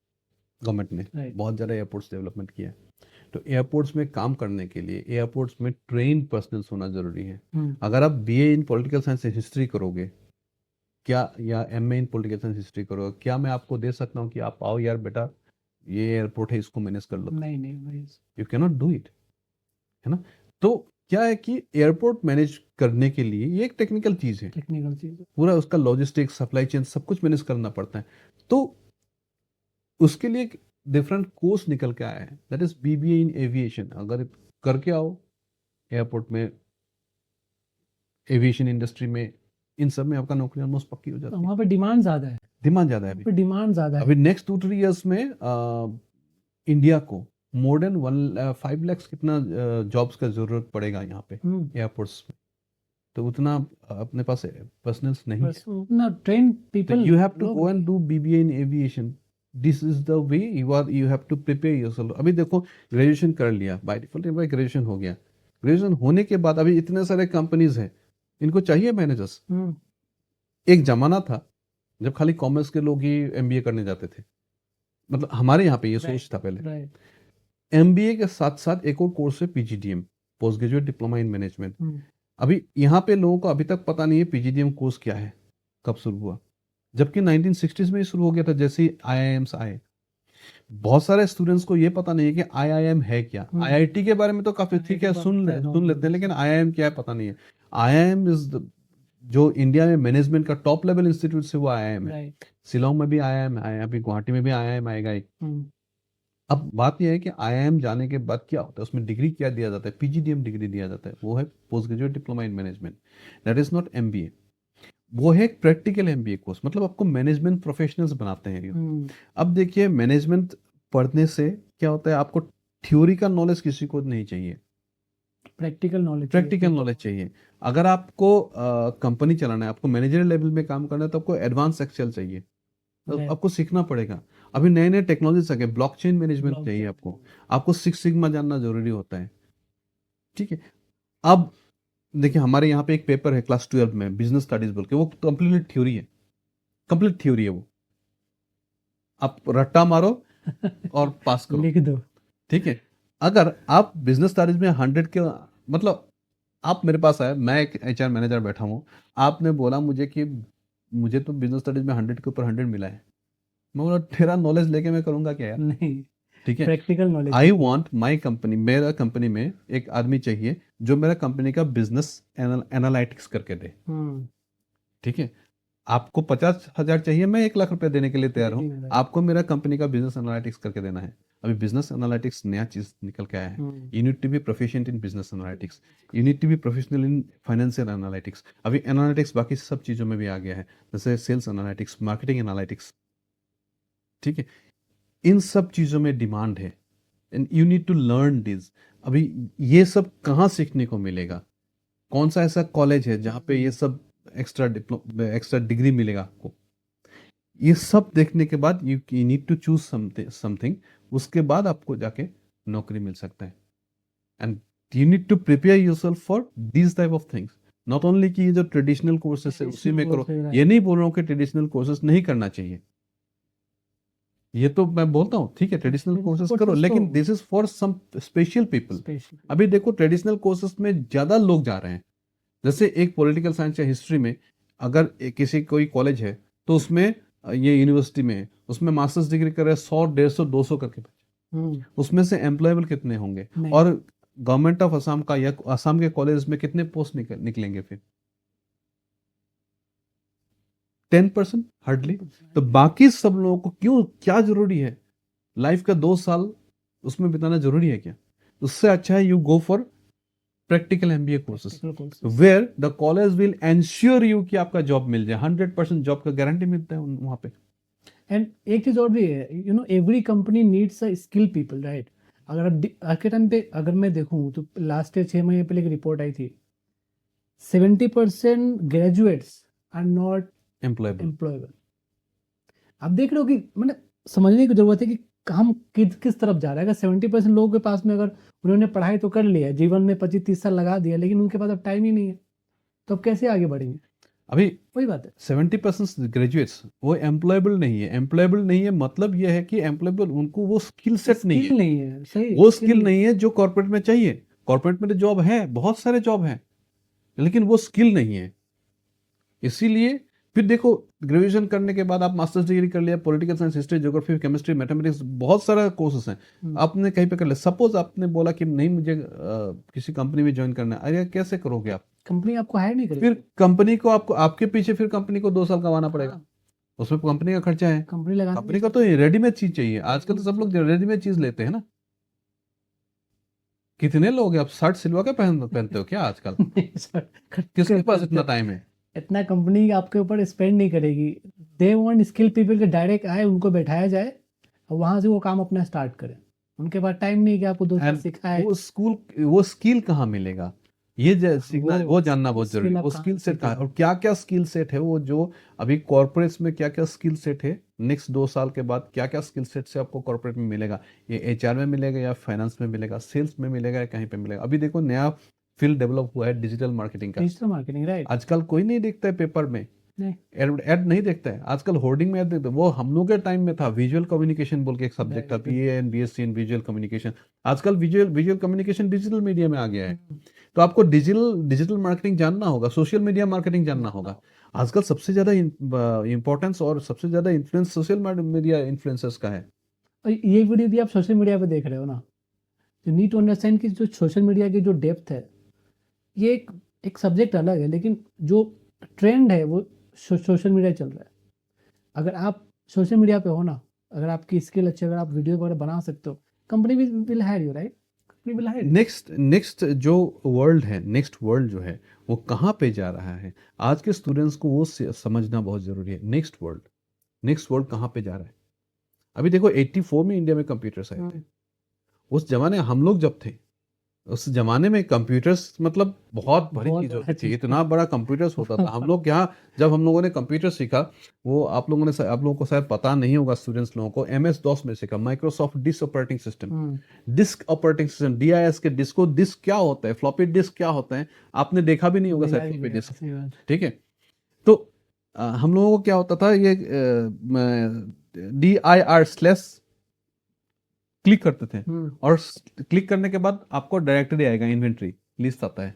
गवर्नमेंट ने, Right. बहुत ज़्यादा एयरपोर्ट्स डेवलपमेंट किया है। तो एयरपोर्ट्स में काम करने के लिए एयरपोर्ट्स में ट्रेन पर्सनल्स होना जरूरी है। अगर आप BA इन पॉलिटिकल साइंस हिस्ट्री करोगे क्या, या MA इन पॉलिटिकल साइंस हिस्ट्री करोगे क्या, मैं आपको दे सकता हूँ कि आप आओ यार बेटा, ये एयरपोर्ट है, इसको मैनेज कर लो? नहीं you can not do it, है ना। तो क्या है कि एयरपोर्ट मैनेज करने के लिए ये एक टेक्निकल चीज़ है, टेक्निकल चीज है। पूरा उसका लॉजिस्टिक्स, सप्लाई चेन, सब कुछ मैनेज करना पड़ता है। तो उसके लिए एक डिफरेंट कोर्स निकल के आया है, that is BBA in aviation. अगर करके आओ एयरपोर्ट में, एविएशन इंडस्ट्री में, इन सब में आपका नौकरी ऑलमोस्ट पक्की हो तो जाती है। वहाँ पे डिमांड ज्यादा है। डिमांड ज्यादा है वहाँ पे डिमांड ज्यादा है। अभी नेक्स्ट 2-3 इयर्स में इंडिया को मोर देन 5 लाख कितना जॉब्स का जरूरत पड़ेगा यहाँ पे एयरपोर्ट्स में। तो उतना अपने पास पर्सनल्स नहीं है। बस उतना train people. You have to go and do BBA in aviation. This is the way you have to prepare yourself. अभी देखो, ग्रेजुएशन कर लिया, बाय डिफॉल्ट ग्रेजुएशन हो गया। ग्रेजुएशन होने के बाद अभी इतने सारे कंपनीज हैं, इनको चाहिए मैनेजर्स। एक जमाना था जब खाली कॉमर्स के लोग ही MBA करने जाते थे, मतलब हमारे यहाँ पे ये सोच था पहले। MBA के साथ साथ एक और कोर्स है PGDM, post graduate diploma in management. अभी यहाँ पे लोगों को अभी तक पता नहीं है PGDM कोर्स क्या है, कब शुरू हुआ, जबकि 1960s में ही शुरू हो गया था, जैसे ही IIMs आए। बहुत सारे स्टूडेंट्स को ये पता नहीं है कि आईआईएम है क्या। आईआईटी के बारे में तो काफी ठीक है, सुन लेते हैं, लेकिन आईआईएम क्या है पता नहीं है। आईआईएम इज जो इंडिया में मैनेजमेंट का टॉप लेवल इंस्टीट्यूट से वो आईआईएम है। शिलोंग में भी आईआईएम है, अभी गुवाहाटी में भी आईआईएम आएगा एक। अब बात यह है कि आईआईएम जाने के बाद क्या होता है, उसमें डिग्री क्या दिया जाता है, पीजीडीएम डिग्री दिया जाता है, वो है post graduate diploma in management. That is not MBA, वो है एक प्रैक्टिकल एमबीए कोर्स, मतलब आपको मैनेजमेंट प्रोफेशनल्स बनाते हैं ये। अब देखिए मैनेजमेंट पढ़ने से क्या होता है, आपको थ्योरी का नॉलेज किसी को नहीं चाहिए, प्रैक्टिकल नॉलेज चाहिए। अगर आपको कंपनी चलाना है, आपको मैनेजरियल लेवल में काम करना है, तो आपको एडवांस एक्सेल चाहिए, तो आपको सीखना पड़ेगा। अभी नए नए टेक्नोलॉजी आ गए, ब्लॉकचेन मैनेजमेंट चाहिए आपको सिक्स सिग्मा जानना जरूरी होता है। ठीक है, अब देखिए हमारे यहाँ पे एक पेपर है क्लास 12 में, बिजनेस स्टडीज बोल के, वो कंप्लीट थ्योरी है, वो आप रट्टा मारो और पास करो, लिख दो। ठीक है। अगर आप बिजनेस स्टडीज में 100 के, मतलब आप मेरे पास आए, मैं एक एचआर मैनेजर बैठा हूँ, आपने बोला मुझे कि मुझे तो बिजनेस स्टडीज में 100 के ऊपर 100 मिला है, मैं बोला तेरा नॉलेज लेके मैं करूंगा क्या यार। नहीं, ठीक है, practical knowledge. I want my company, मेरा कंपनी में एक आदमी चाहिए जो मेरा कंपनी का बिजनेस एनालिटिक्स करके दे। ठीक है, आपको 50,000 चाहिए, मैं 1 लाख रुपए देने के लिए तैयार हूँ, आपको मेरा कंपनी का बिजनेस एनालिटिक्स करके देना है। अभी बिजनेस एनालिटिक्स नया चीज निकल के आया है। You need to be proficient in business analytics, you need to be professional in financial analytics. अभी एनालिटिक्स बाकी सब चीजों में भी आ गया है, जैसे सेल्स एनालिटिक्स, मार्केटिंग एनालिटिक्स। ठीक है, इन सब चीजों में डिमांड है, and you need to learn this. अभी ये सब कहाँ सीखने को मिलेगा, कौन सा ऐसा कॉलेज है जहाँ पे ये सब एक्स्ट्रा डिग्री मिलेगा आपको? ये सब देखने के बाद you need to choose something, उसके बाद आपको जाके नौकरी मिल सकता है। And you need to prepare yourself for this type of things, not only कि ये जो ट्रेडिशनल कोर्सेस है उसी में करो। ये नहीं बोल रहा हूँ कि ट्रेडिशनल कोर्सेस नहीं करना चाहिए, ये तो मैं बोलता हूँ ठीक है, ट्रेडिशनल कोर्सेज करो, लेकिन this is for some special people. अभी देखो ट्रेडिशनल कोर्सेज में ज्यादा लोग जा रहे हैं, जैसे एक पॉलिटिकल साइंस या हिस्ट्री में अगर किसी कोई कॉलेज है तो उसमें ये यूनिवर्सिटी में उसमें मास्टर्स डिग्री कर रहे हैं 100, 150, 200 करके, उसमें से एम्प्लॉयबल कितने होंगे? और गवर्नमेंट ऑफ असम का या असम के कॉलेज में कितने पोस्ट निकलेंगे फिर? 10% हार्डली। तो बाकी सब लोगों को क्यों, क्या जरूरी है? लाइफ का 2 साल उसमें बिताना जरूरी है क्या? उससे अच्छा है you go for practical MBA courses where the college will ensure you कि आपका जॉब मिल जाए, 100% जॉब का गारंटी मिलता है वहां पे। एंड एक चीज और भी है, you know every company needs a skill people, right? अगर आज के टाइम पे अगर मैं देखूं तो लास्ट 6 महीने पहले एक रिपोर्ट आई थी, 70% ग्रेजुएट्स आर नॉट एम्प्लॉयबल। आप देख रहे हो कि मतलब समझने की जरूरत है कि हम किस तरफ जा रहा है। अगर 70% लोगों के पास में, अगर उन्होंने पढ़ाई तो कर लिया, जीवन में 25-30 साल लगा दिया, लेकिन उनके पास अब टाइम ही नहीं है, तो अब कैसे आगे बढ़ेंगे? अभी वही बात है, 70% ग्रेजुएट्स वो एम्प्लॉयबल नहीं है। एम्प्लॉयबल नहीं है मतलब यह है कि एम्प्लॉयबल, उनको वो स्किल सेट नहीं है, सही, वो स्किल नहीं है जो कॉर्पोरेट में चाहिए। कॉर्पोरेट में तो जॉब है, बहुत सारे जॉब है, लेकिन वो स्किल नहीं है। इसीलिए फिर देखो ग्रेजुएशन करने के बाद आप मास्टर्स डिग्री कर लिया, political science, history, geography, chemistry, mathematics, बहुत सारा कोर्सेस हैं, आपने कहीं पे कर लिया। सपोज आपने बोला कि नहीं मुझे किसी कंपनी में ज्वाइन करना है, अरे कैसे करोगे आप? कंपनी आपको हायर नहीं करेगी, फिर कंपनी को आपको, आपके पीछे फिर कंपनी को 2 साल गंवाना पड़ेगा, उसमें कंपनी का खर्चा है। कंपनी का तो रेडीमेड चीज चाहिए, आजकल तो सब लोग रेडीमेड चीज लेते हैं ना। कितने लोग हैं, आप शर्ट सिलवा के पहनते हो क्या आजकल? किसके पास इतना टाइम है? इतना कंपनी आपके ऊपर स्पेंड नहीं करेगी। दे वांट स्किल पीपल के डायरेक्ट आए, उनको बैठाया जाए और वहां से वो काम अपना स्टार्ट करें। उनके पास टाइम नहीं कि आपको 2 साल सिखाए। वो स्किल कहाँ मिलेगा, ये सीखना, वो जानना बहुत जरूरी है। वो स्किल सेट कहाँ है और क्या क्या स्किल सेट है, वो जो अभी कॉर्पोरेट्स में क्या क्या स्किल सेट है, नेक्स्ट 2 साल के बाद क्या क्या स्किल सेट से आपको कॉर्पोरेट में मिलेगा? ये एचआर में मिलेगा या फाइनेंस में मिलेगा, सेल्स में मिलेगा या कहीं पे मिलेगा? अभी देखो नया फील्ड डेवलप हुआ है डिजिटल मार्केटिंग का। Digital marketing, right. आजकल कोई नहीं देखता है पेपर में, एड नहीं देखता है आजकल, होर्डिंग में ऐड देखते हैं। वो हम लोग के टाइम में था विजुअल कम्युनिकेशन बोल के एक सब्जेक्ट था, BA and BSc in visual communication. आजकल विजुअल कम्युनिकेशन डिजिटल मीडिया में आ गया है। तो आपको डिजिटल मार्केटिंग जानना होगा, सोशल मीडिया मार्केटिंग जानना होगा। आजकल सबसे ज्यादा इंपॉर्टेंस और सबसे ज्यादा इन्फ्लुएंस सोशल मीडिया इन्फ्लुएंसर्स का है। और ये वीडियो भी आप सोशल मीडिया पे देख रहे हो ना, यू नीड टू अंडरस्टैंड कि जो सोशल मीडिया की जो डेप्थ है, ये एक सब्जेक्ट अलग है, लेकिन जो ट्रेंड है वो सोशल मीडिया चल रहा है। अगर आप सोशल मीडिया पे हो ना, अगर आपकी स्किल अच्छी, अगर आप वीडियो वगैरह बना सकते हो, company will hire you, right? Company will hire. Next जो वर्ल्ड है, नेक्स्ट वर्ल्ड जो है वो कहाँ पे जा रहा है, आज के स्टूडेंट्स को वो समझना बहुत जरूरी है। नेक्स्ट वर्ल्ड कहाँ पे जा रहा है। अभी देखो 84 में इंडिया में कंप्यूटर्स आए थे। उस जमाने हम लोग जब थे, उस जमाने में कंप्यूटर्स मतलब बहुत बड़ी बहुत चीज बड़ा होती थी, चीज इतना बड़ा कंप्यूटर्स होता था। हम लोग यहाँ जब हम लोगों ने कंप्यूटर सीखा, वो आप लोगों को शायद पता नहीं होगा, स्टूडेंट्स लोगों को MS DOS में सीखा, Microsoft disk operating system. Disk operating system, DIS के डिस्को, डिस्क क्या होता है, फ्लॉपी डिस्क क्या होता है, आपने देखा भी नहीं होगा शायद फ्लॉपी डिस्क। सही बात। ठीक है, तो हम लोगों को क्या होता था, ये DIR/ क्लिक करते थे, और क्लिक करने के बाद आपको डायरेक्टरी आएगा, इन्वेंट्री लिस्ट आता है।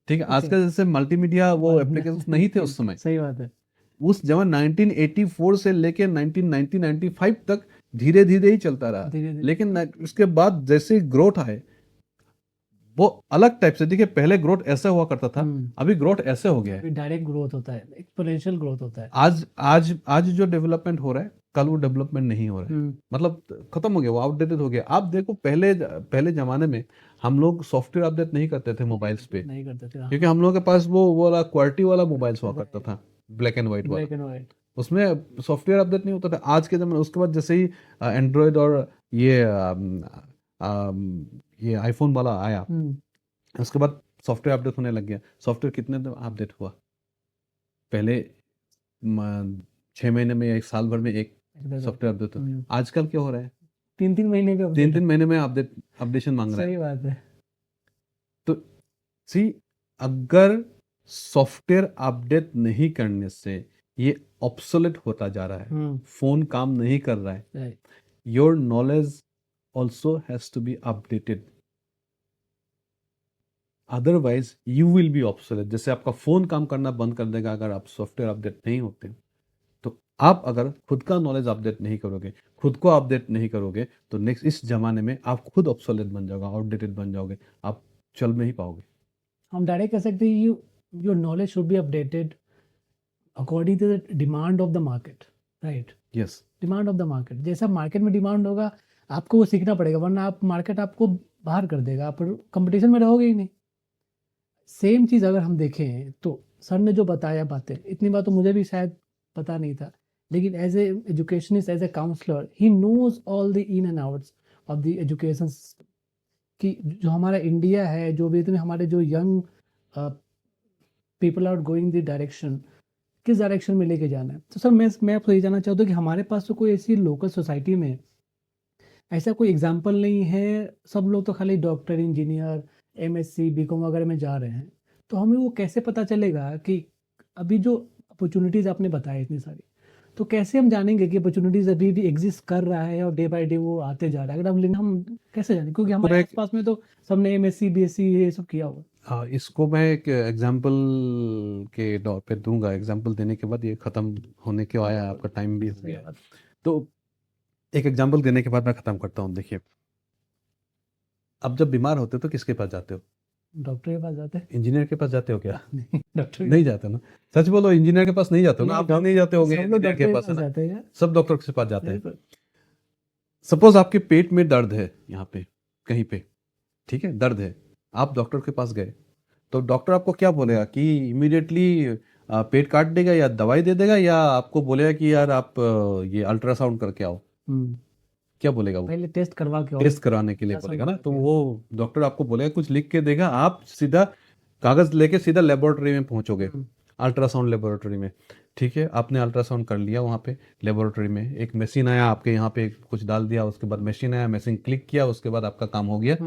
ठीक है, आज का जैसे मल्टीमीडिया वो एप्लीकेशंस नहीं थे उस समय। सही बात है। उस जमाने 1984 से लेके 1990-95 तक धीरे धीरे ही चलता रहा, धीरे-धीरे। लेकिन उसके बाद जैसे ग्रोथ आए वो अलग टाइप से। देखिए पहले ग्रोथ ऐसा हुआ करता था, अभी ग्रोथ ऐसे हो गया है। डायरेक्ट ग्रोथ होता है, एक्सपोनेंशियल ग्रोथ होता है। आज जो डेवलपमेंट हो रहा है, कल वो डेवलपमेंट नहीं हो रहा है, मतलब खत्म हो गया, वो आउटडेटेड हो गया। आप देखो पहले जमाने में हम लोग सॉफ्टवेयर अपडेट नहीं करते थे मोबाइल्स पे, नहीं करते थे, हाँ। क्योंकि हम लोग के पास वो वाला क्वालिटी वाला मोबाइल्स हुआ करता था, ब्लैक एंड व्हाइट वाला, ब्लैक एंड व्हाइट। उसमें सॉफ्टवेयर अपडेट नहीं होता था। आज के जमाने, उसके बाद जैसे ही एंड्रॉयड और ये ये आईफोन वाला आया, उसके बाद सॉफ्टवेयर अपडेट होने लग गया। सॉफ्टवेयर कितने दिन अपडेट हुआ, पहले 6 महीने में या 1 साल भर में एक सॉफ्टवेयर अपडेट होता। आजकल क्या हो रहा है, 3-3 महीने का 3-3 महीने में अपडेशन मांग रहा है। सही बात है। तो सी, अगर सॉफ्टवेयर अपडेट नहीं करने से ये ऑब्सोलेट होता जा रहा है, फोन काम नहीं कर रहा है, your knowledge also has to be updated, otherwise you will be obsolete. जैसे आपका फोन काम करना बंद कर देगा अगर आप सॉफ्टवेयर अपडेट नहीं होते। तो आप अगर खुद का नॉलेज अपडेट नहीं करोगे, खुद को अपडेट नहीं करोगे, तो नेक्स्ट इस जमाने में आप खुद ऑब्सोलेट बन जाओगे, आउटडेटेड बन जाओगे, आप चल नहीं पाओगे। हम डायरेक्ट कह सकते हैं your knowledge should be updated according to the demand of the market, right? Yes, demand of the market, जैसा मार्केट में डिमांड होगा आपको वो सीखना पड़ेगा, वरना आप मार्केट आपको बाहर कर देगा, आप कंपटीशन में रहोगे ही नहीं। सेम चीज़ अगर हम देखें तो सर ने जो बताया बातें, इतनी बात तो मुझे भी शायद पता नहीं था, लेकिन as a educationist, as a counsellor, he knows all the in and outs of the education system, कि जो हमारा इंडिया है, जो भी इतने हमारे जो young people are going the direction, किस डायरेक्शन में लेके जाना है। तो सर मैं आपको ये जानना चाहता हूँ कि हमारे पास तो कोई ऐसी लोकल सोसाइटी में ऐसा कोई एग्जाम्पल नहीं है, सब लोग तो खाली डॉक्टर, इंजीनियर, MSc BCom वगैरह में जा रहे हैं, तो हमें वो कैसे पता चलेगा कि अभी जो अपॉर्चुनिटीज़ आपने बताई इतनी सारी, तो कैसे हम जानेंगे कि अपॉर्चुनिटीज़ अभी भी एग्जिस्ट कर रहा है और डे बाय डे वो आते जा रहा है? अगर हम कैसे जाने, क्योंकि हमारे आसपास में तो सबने MSc BSc ये सब किया हुआ। हाँ, इसको मैं एक एग्जाम्पल के दौर पे दूंगा। एग्जाम्पल देने के बाद ये खत्म होने के आया, आपका टाइम भी हो गया, तो एक एग्जाम्पल देने के बाद मैं खत्म करता हूँ। देखिए, अब जब बीमार होते हो तो किसके पास जाते हो? डॉक्टर के पास जाते हैं। इंजीनियर के पास जाते हो क्या? डॉक्टर नहीं जाते ना, सच बोलो, इंजीनियर के पास नहीं जाते हो ना, आप नहीं जाते होगे इंजीनियर के पास, है ना? जाते हैं। सब डॉक्टर के पास जाते हैं। सपोज आपके पेट में दर्द है, यहाँ पे कहीं पे, ठीक है, दर्द है, आप डॉक्टर के पास गए, तो डॉक्टर आपको क्या बोलेगा कि इमीडिएटली पेट काट देगा या दवाई दे देगा, या आपको बोलेगा कि यार आप ये अल्ट्रासाउंड करके आओ? क्या बोलेगा वो? पहले टेस्ट करवा के, टेस्ट करवाने के लिए बोलेगा ना। तो वो डॉक्टर आपको बोलेगा, कुछ लिख के देगा, आप सीधा कागज लेके सीधा लेबोरेटरी में पहुंचोगे, अल्ट्रासाउंड लेबोरेटरी में। ठीक है, आपने अल्ट्रासाउंड कर लिया, वहाँ पे लेबोरेटरी में एक मशीन आया, आपके यहाँ पे कुछ डाल दिया, उसके बाद मशीन आया, मशीन क्लिक किया, उसके बाद आपका काम हो गया।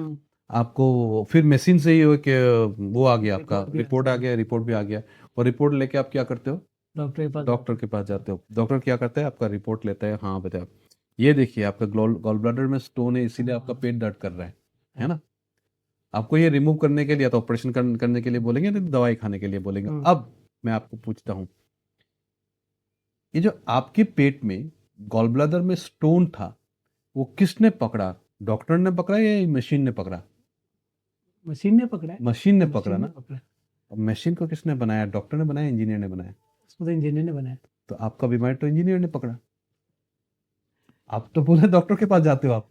आपको फिर मशीन से ही वो आ गया, आपका रिपोर्ट आ गया, रिपोर्ट भी आ गया, और रिपोर्ट लेके आप क्या करते हो? डॉक्टर के पास जाते हो। डॉक्टर क्या करता है, आपका रिपोर्ट लेता है, हाँ बेटा ये देखिए आपका गॉल ब्लैडर में स्टोन है, इसीलिए आपका पेट दर्द कर रहा है ना? आपको ये रिमूव करने के लिए तो ऑपरेशन करने के लिए बोलेंगे, नहीं दवाई खाने के लिए बोलेंगे। अब मैं आपको पूछता हूँ, ये जो आपके पेट में गॉल ब्लैडर में स्टोन था, वो किसने पकड़ा? डॉक्टर ने पकड़ा या मशीन ने पकड़ा? मशीन ने पकड़ा है। मशीन ने पकड़ा मशीन ने ना। पकड़ा। अब मशीन को किसने बनाया? डॉक्टर ने बनाया, इंजीनियर ने बनाया? उसको तो इंजीनियर ने बनाया। तो आपका बीमारी तो इंजीनियर ने पकड़ा। आप तो बोले डॉक्टर के पास जाते हो आप।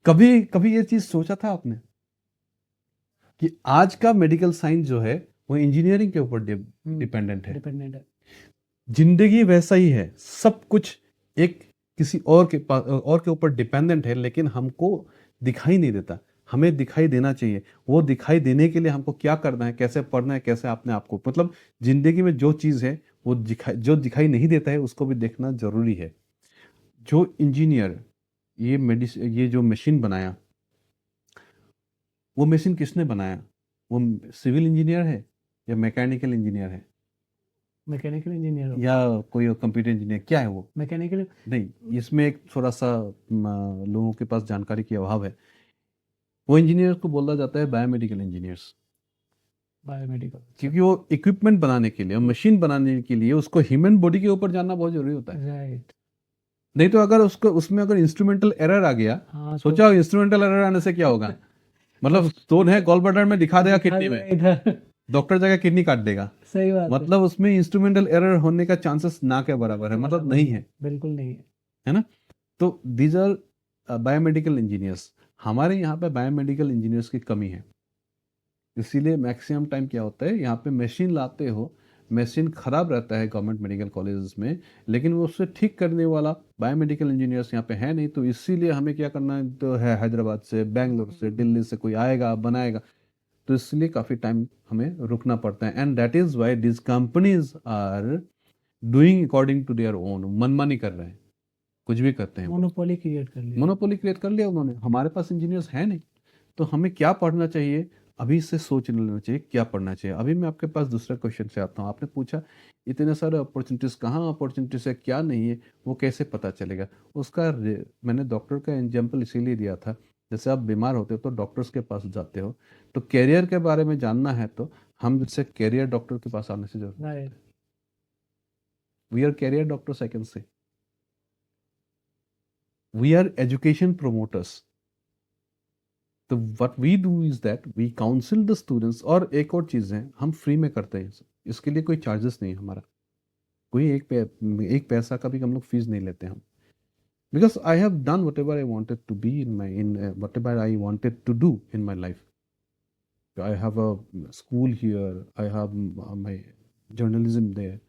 कभी कभी ये चीज सोचा था आपने कि आज का मेडिकल साइंस जो है वो इंजीनियरिंग के ऊपर डिपेंडेंट है? डिपेंडेंट है। जिंदगी वैसा ही है, सब कुछ एक किसी और के पास और के ऊपर डिपेंडेंट है, लेकिन हमको दिखाई नहीं देता। हमें दिखाई देना चाहिए। वो दिखाई देने के लिए हमको क्या करना है, कैसे पढ़ना है, कैसे अपने आप को, मतलब जिंदगी में जो चीज़ है वो जो दिखाई नहीं देता है उसको भी देखना जरूरी है। जो इंजीनियर ये जो मशीन बनाया, वो मशीन किसने बनाया? वो सिविल इंजीनियर है या मैकेनिकल इंजीनियर है मैकेनिकल इंजीनियर या कोई कंप्यूटर इंजीनियर? क्या है वो? मैकेनिकल नहीं, इसमें एक थोड़ा सा लोगों के पास जानकारी की अभाव है। वो इंजीनियर को बोला जाता है बायोमेडिकल इंजीनियर्स, बायोमेडिकल। क्योंकि वो इक्विपमेंट बनाने के लिए, मशीन बनाने के लिए उसको ह्यूमन बॉडी के ऊपर जानना बहुत जरूरी होता है। राइट। नहीं तो अगर उसको उसमें अगर इंस्ट्रूमेंटल एरर आ गया, हाँ, तो सोचा इंस्ट्रूमेंटल एरर आने से क्या होगा? मतलब स्टोन है गॉल ब्लैडर में, दिखा देगा किडनी में, इधर। डॉक्टर जाकर किडनी काट देगा। सही बात है। मतलब उसमें इंस्ट्रूमेंटल एरर होने का चांसेस ना के बराबर है, मतलब नहीं है, बिल्कुल नहीं है। है ना? तो दीज आर बायोमेडिकल इंजीनियर्स। हमारे यहाँ पे बायोमेडिकल इंजीनियर्स की कमी है, इसीलिए मैक्सिमम टाइम क्या होता है, यहाँ पे मशीन लाते हो, मशीन खराब रहता है गवर्नमेंट मेडिकल कॉलेजेस में, लेकिन वो उससे ठीक करने वाला बायोमेडिकल इंजीनियर्स यहाँ पे है नहीं। तो इसीलिए हमें क्या करना है, तो है हैदराबाद से, बेंगलोर से, दिल्ली से कोई आएगा बनाएगा, तो इसलिए काफ़ी टाइम हमें रुकना पड़ता है। And that is why this companies are doing according to their own, मनमानी कर रहे हैं, कुछ भी करते हैं। मोनोपोली क्रिएट कर लिया। मोनोपोली क्रिएट कर लिया उन्होंने। हमारे पास इंजीनियर्स हैं नहीं, तो हमें क्या पढ़ना चाहिए? अभी से सोच लेना चाहिए क्या पढ़ना चाहिए। अभी मैं आपके पास दूसरा क्वेश्चन से आता हूँ। आपने पूछा इतने सारे अपॉर्चुनिटीज़, कहाँ अपॉर्चुनिटीज़ है, क्या नहीं है, वो कैसे पता चलेगा? उसका मैंने डॉक्टर का एग्जाम्पल इसीलिए दिया था, जैसे आप बीमार होते हो तो डॉक्टर्स के पास जाते हो, तो कैरियर के बारे में जानना है तो हम जैसे कैरियर डॉक्टर के पास आने से जरूर, right. We are career doctors, I can say we are education promoters. तो what we do is that we counsel the students. और एक और चीज़ है, हम फ्री में करते हैं, इसके लिए कोई चार्जेस नहीं है हमारा, कोई एक पैसा का भी हम लोग फीस नहीं लेते हम। Because I have done whatever I wanted to be in my in whatever I wanted to do in my life. I have a school here, I have my journalism there,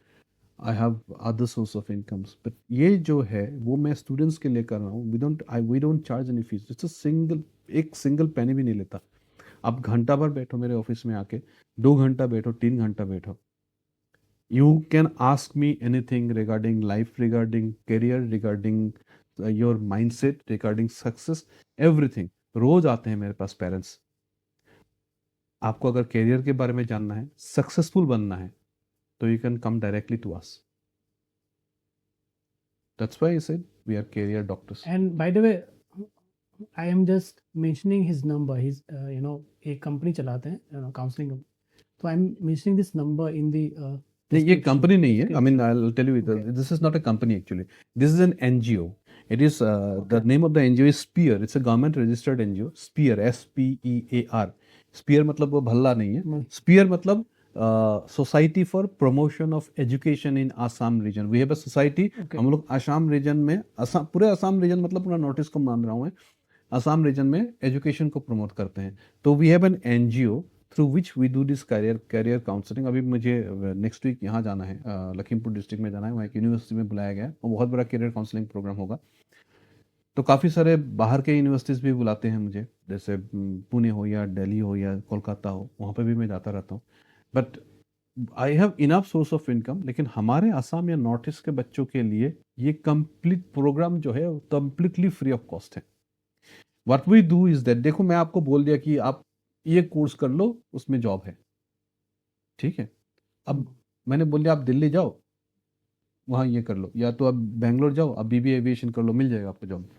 I have other source of incomes, but ये जो है वो मैं स्टूडेंट्स के लिए कर रहा हूँ। We don't charge any fees. It's एक सिंगल पेनी भी नहीं लेता। आप घंटा भर बैठो मेरे ऑफिस में आके, 2 घंटा बैठो, 3 घंटा बैठो, you can ask me anything regarding life, regarding career, regarding your mindset, regarding success, everything. रोज आते हैं मेरे पास पेरेंट्स। आपको अगर करियर के बारे में जानना है, सक्सेसफुल बनना है, तो you can come directly to us. That's why I said we are career doctors. And by the way, I am just mentioning his number. He's एक कंपनी चलाते हैं काउंसलिंग। तो I am mentioning this number in the नहीं, ये कंपनी नहीं है। I mean, I'll tell you, this is not a company actually. This is an NGO. It is the name of the NGO is Spear. It's a government registered NGO. Spear, SPEAR. Spear मतलब वो भल्ला नहीं है। Spear मतलब society for promotion of education in Assam region. We have a society. हम लोग आसाम रीजन में, पूरे आसाम रीजन मतलब पूरा नॉर्थ ईस्ट को मान रहा हूँ मैं, आसाम रीजन में एजुकेशन को प्रमोट करते हैं। तो we have an NGO through which we do this career counselling. अभी मुझे नेक्स्ट वीक यहाँ जाना है, लखीमपुर डिस्ट्रिक्ट में जाना है, वहाँ एक यूनिवर्सिटी में बुलाया गया है, वो बहुत बड़ा कैरियर काउंसलिंग प्रोग्राम होगा। तो काफ़ी सारे बाहर के यूनिवर्सिटीज़ भी बुलाते हैं मुझे, जैसे पुणे हो या दिल्ली हो या कोलकाता हो, वहाँ पे भी मैं जाता रहता हूँ। But I have enough source of income. लेकिन हमारे आसाम या नॉर्थ ईस्ट के बच्चों के लिए ये कंप्लीट प्रोग्राम जो है कंप्लीटली फ्री ऑफ कॉस्ट है। What we do is that, देखो मैं आपको बोल दिया कि आप ये कोर्स कर लो, उसमें जॉब है, ठीक है। अब मैंने बोल दिया आप दिल्ली जाओ, वहाँ ये कर लो, या तो आप बेंगलोर जाओ, आप बीबी एविएशन कर लो, मिल जाएगा आपको जॉब।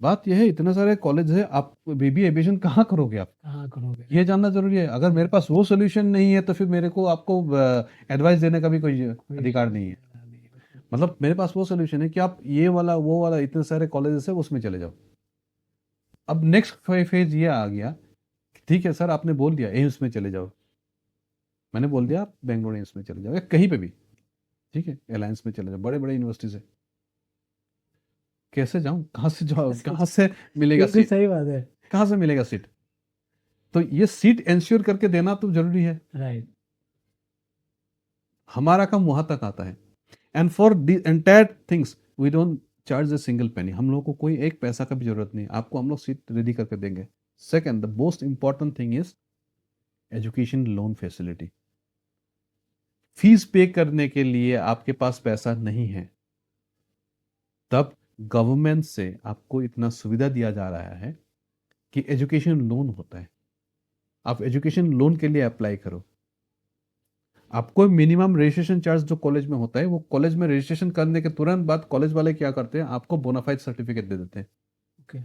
बात यह है, इतने सारे कॉलेज है, आप बीबी एविएशन कहाँ करोगे, आप कहाँ करोगे, ये जानना जरूरी है। अगर मेरे पास वो सोल्यूशन नहीं है तो फिर मेरे को आपको एडवाइस देने का भी कोई अधिकार नहीं है। मतलब मेरे पास वो सोल्यूशन है कि आप ये वाला वो वाला इतने सारे कॉलेजेस है उसमें चले जाओ। अब नेक्स्ट फेज ये आ गया, ठीक है सर आपने बोल दिया एम्स में चले जाओ, मैंने बोल दिया आप बेंगलोर एम्स में चले जाओ या कहीं पे भी, ठीक है अलायंस में चले जाओ, बड़े बड़े यूनिवर्सिटीज है। कैसे जाऊं, कहाँ से जाऊं, कहाँ से मिलेगा बिल्कुल सीट, सही बात है। कहाँ से मिलेगा सीट? तो ये सीट इंश्योर करके देना तो जरूरी है। राइट। हमारा काम वहां तक आता है। And for the entire things we don't charge a single penny, हम लोगों को कोई एक पैसा का भी जरूरत नहीं, आपको हम लोग सीट रेडी करके देंगे। Second, the most important thing is education loan facility. Fees पे करने के लिए आपके पास पैसा नहीं है, तब गवर्नमेंट से आपको इतना सुविधा दिया जा रहा है कि एजुकेशन लोन होता है, आप एजुकेशन लोन के लिए अप्लाई करो। आपको मिनिमम रजिस्ट्रेशन चार्ज जो कॉलेज में होता है, वो कॉलेज में रजिस्ट्रेशन करने के तुरंत बाद कॉलेज वाले क्या करते हैं, आपको बोनाफाइड सर्टिफिकेट दे देते हैं। ओके।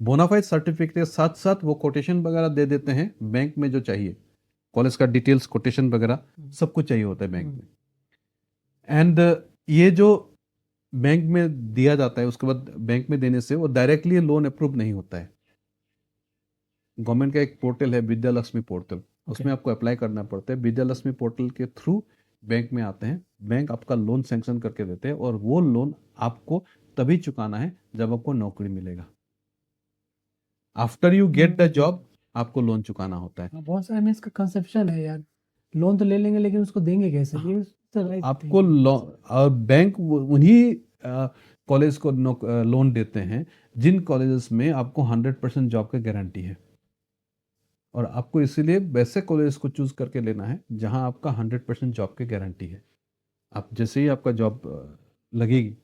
बोनाफाइड सर्टिफिकेट के साथ साथ वो कोटेशन वगैरह दे देते हैं बैंक में जो चाहिए, कॉलेज का डिटेल्स कोटेशन वगैरह सब कुछ चाहिए होता है बैंक में। एंड ये जो बैंक में दिया जाता है, उसके बाद बैंक में देने से वो डायरेक्टली लोन अप्रूव नहीं होता है। गवर्नमेंट का एक पोर्टल है विद्या लक्ष्मी पोर्टल, उसमें आपको अप्लाई करना पड़ता है। विद्या लक्ष्मी पोर्टल के थ्रू बैंक में आते हैं, बैंक आपका लोन सैंक्शन करके देते हैं, और वो लोन आपको तभी चुकाना है जब आपको नौकरी मिलेगा। After you get the job आपको लोन चुकाना होता है। हाँ, बहुत सारे में इसका कंसेप्शन है यार, लोन तो ले लेंगे लेकिन उसको देंगे कैसे, ये तो राइट आपको और बैंक उन्हीं कॉलेज को लोन देते हैं जिन कॉलेजेस में आपको 100% जॉब की गारंटी है, और आपको इसीलिए वैसे कॉलेज को चूज करके लेना है जहां आपका 100% जॉब की गारंटी है। आप जैसे ही आपका जॉब लगेगी,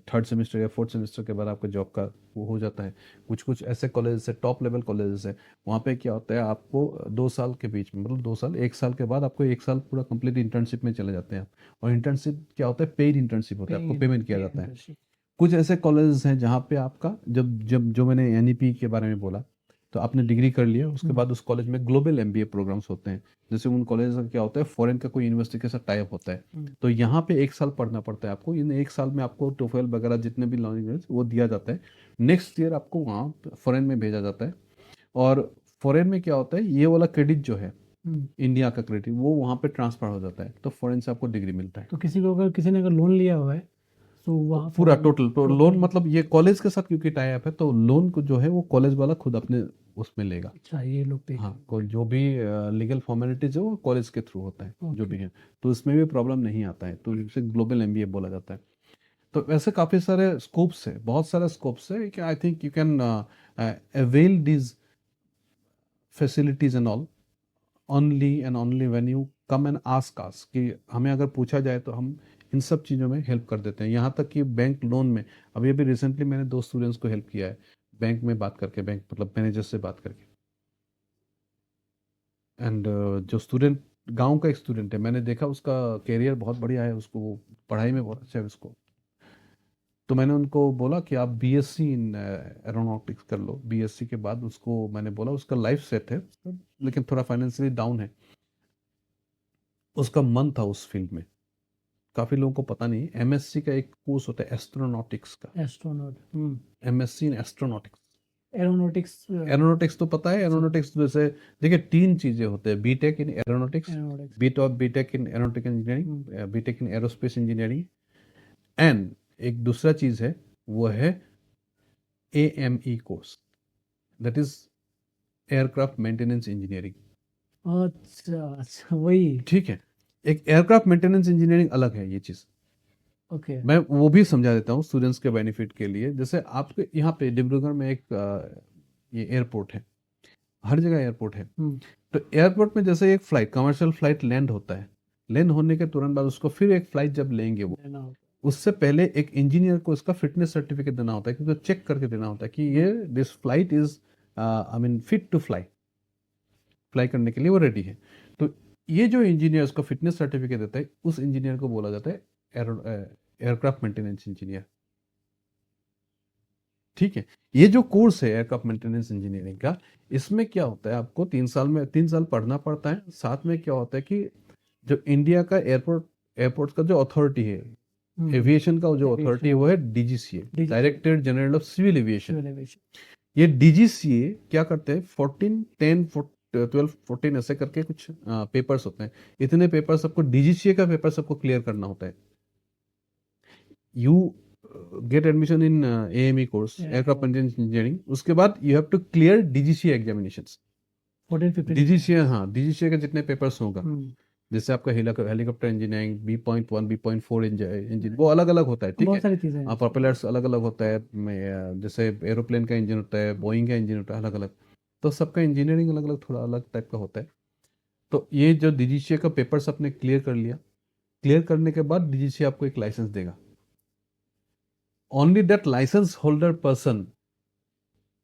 थर्ड सेमेस्टर या फोर्थ सेमेस्टर के बाद आपका जॉब का वो हो जाता है। कुछ कुछ ऐसे कॉलेजेस है, टॉप लेवल कॉलेजेस है, वहाँ पे क्या होता है, आपको 2 साल के बीच में, मतलब 2 साल 1 साल के बाद आपको 1 साल पूरा कंप्लीट इंटर्नशिप में चले जाते हैं आप। और इंटर्नशिप क्या होता है, पेड इंटर्नशिप होता है, आपको पेमेंट किया जाता है। कुछ ऐसे कॉलेजेस हैं जहाँ पे आपका जब जब जो मैंने एनईपी के बारे में बोला, तो आपने डिग्री कर लिया, उसके बाद उस कॉलेज में ग्लोबल एमबीए प्रोग्राम्स होते हैं। जैसे उन कॉलेज का क्या होता है, फॉरेन का कोई यूनिवर्सिटी के साथ टाई अप होता है, तो यहाँ पे 1 साल पढ़ना पड़ता है आपको। इन 1 साल में आपको टोफेल वगैरह जितने भी लैंग्वेज वो दिया जाता है। नेक्स्ट ईयर आपको वहाँ फॉरेन में भेजा जाता है, और फॉरेन में क्या होता है, ये वाला क्रेडिट जो है इंडिया का क्रेडिट, वो वहाँ पे ट्रांसफर हो जाता है, तो फॉरेन से आपको डिग्री मिलता है। तो किसी को अगर किसी ने अगर लोन लिया हुआ है तो वहाँ पूरा टोटल लोन, मतलब ये कॉलेज के साथ क्योंकि टाई अप है, तो लोन को जो है वो कॉलेज वाला खुद अपने उसमें लेगा। अच्छा, ये लोग पे हाँ, कोई जो भी लीगल फॉर्मेलिटीज है वो कॉलेज के थ्रू होता है जो भी है, तो इसमें भी प्रॉब्लम नहीं आता है, तो इसे ग्लोबल एमबीए बोला जाता है। तो वैसे काफ़ी सारे स्कोप्स है, बहुत सारे स्कोप्स है कि I think you can avail these facilities and all only and only when you come and ask us, कि हमें अगर पूछा जाए तो हम इन सब चीज़ों में हेल्प कर देते हैं। यहाँ तक कि बैंक लोन में अभी अभी रिसेंटली मैंने 2 स्टूडेंट्स को हेल्प किया है, बैंक में बात करके, बैंक मतलब मैनेजर से बात करके। एंड जो स्टूडेंट गांव का एक स्टूडेंट है, मैंने देखा उसका कैरियर बहुत बढ़िया है, उसको वो पढ़ाई में बहुत अच्छा है उसको, तो मैंने उनको बोला कि आप बीएससी इन एरोनॉटिक्स कर लो। बीएससी के बाद उसको मैंने बोला उसका लाइफ सेट है, लेकिन थोड़ा फाइनेंशियली डाउन है, उसका मन था उस फील्ड में। काफ़ी लोगों को पता नहीं, एमएससी का एक कोर्स होता है एस्ट्रोनॉटिक्स का, astronaut, MSc in astronautics. Aeronautics, aeronautics तो पता है, एरोनॉटिक्स जैसे देखिए 3 चीज़ें होते हैं, BTech in aeronautics, BTech in aeronautical engineering, BTech in aerospace engineering, and एक दूसरा चीज़ है वो है AME course, that is aircraft maintenance engineering. अच्छा अच्छा, वही, ठीक है, एक एयरक्राफ्ट मेंटेनेंस इंजीनियरिंग अलग है ये चीज़, ओके। मैं वो भी समझा देता हूँ स्टूडेंट्स के बेनिफिट के लिए। जैसे आपके यहाँ पे डिब्रूगढ़ में एक ये एयरपोर्ट है, हर जगह एयरपोर्ट है, तो एयरपोर्ट में जैसे एक फ्लाइट, कमर्शियल फ्लाइट लैंड होता है, लैंड होने के तुरंत बाद उसको फिर एक फ्लाइट जब लेंगे वो, उससे पहले एक इंजीनियर को इसका फिटनेस सर्टिफिकेट देना होता है, क्योंकि चेक करके देना होता है कि ये this flight is I mean fit to fly, fly करने के लिए वो रेडी है। तो ये जो इंजीनियर उसका फिटनेस सर्टिफिकेट देता है, उस इंजीनियर को बोला जाता है एयरक्राफ्ट मेंटेनेंस इंजीनियर। ठीक है, ये जो कोर्स है एयरक्राफ्ट मेंटेनेंस इंजीनियरिंग का, इसमें क्या होता है, आपको 3 साल पढ़ना पड़ता है। साथ में क्या होता है कि जो इंडिया का एयरपोर्ट का जो अथॉरिटी है, एविएशन का जो अथॉरिटी है वो है DGCA, directorate general of civil aviation. ये डीजीसीए क्या करते हैं, 14, 10, 12, 14 ऐसे करके कुछ पेपर्स होते हैं। इतने पेपर सबको, डीजीसीए का पेपर सबको क्लियर करना होता है। You get admission in AME course, aircraft maintenance engineering, उसके बाद you have to clear DGCA examinations. 14-15 DGCA, हाँ, डीजीसीए के जितने पेपर्स होगा, जैसे आपका helicopter engineering, B.1, B.4 engine, वो अलग अलग होता है, ठीक बहुत है। सारी चीजें हैं। प्रोपेलर्स अलग अलग होता है, जैसे एरोप्लेन का इंजन होता है, बोइंग का इंजन होता है, अलग अलग। तो सबका इंजीनियरिंग अलग अलग, थोड़ा अलग टाइप का होता है। तो ये जो डीजीसीए का पेपर्स आपने क्लियर कर लिया, क्लियर करने के बाद डीजीसीए आपको एक लाइसेंस देगा। Only that licence holder person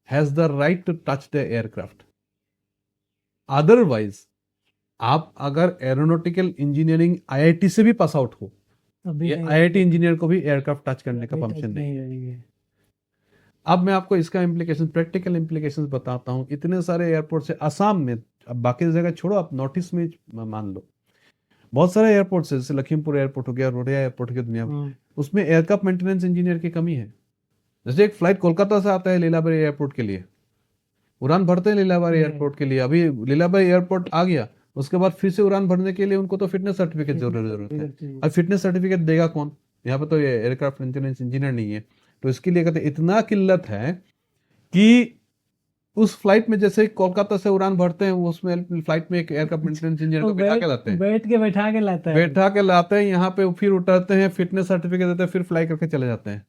has the right to touch the aircraft. Otherwise आप अगर एरोनॉटिकल इंजीनियरिंग आईआईटी से भी पास आउट हो, ये आईआईटी इंजीनियर को भी एयरक्राफ्ट टच करने का परमिशन नहीं है। अब मैं आपको इसका इम्प्लीकेशन, प्रैक्टिकल इम्प्लीकेशंस बताता हूँ। इतने सारे एयरपोर्ट से असम में, अब बाकी जगह छोड़ो, आप नॉर्थ ईस्ट में मान लो, बहुत सारे एयरपोर्ट है, जैसे लखीमपुर एयरपोर्ट हो गया, रोडिया एयरपोर्ट हो गया, दुनिया में, उसमें एयरक्राफ्ट मेंटेनेंस इंजीनियर की कमी है। जैसे एक फ्लाइट कोलकाता से आता है लीलाबाई एयरपोर्ट के लिए, उड़ान भरते हैं लीलाबाई एयरपोर्ट के लिए, अभी लीलाबाई एयरपोर्ट आ गया, उसके बाद फिर से उड़ान भरने के लिए उनको तो फिटनेस सर्टिफिकेट जरूरत है। अब फिटनेस सर्टिफिकेट देगा कौन? यहाँ पे तो ये एयरक्राफ्ट मेंटेनेंस इंजीनियर नहीं है। तो इसके लिए कहते इतना किल्लत है कि उस फ्लाइट में, जैसे कोलकाता से उड़ान भरते हैं, उसमें फ्लाइट में एक एयरक्राफ्ट मेंटेनेंस इंजीनियर को बैठा के लाते हैं, बैठा के लाते हैं यहाँ पे, फिर उतरते हैं, फिटनेस सर्टिफिकेट देते हैं, फिर फ्लाई करके चले जाते हैं।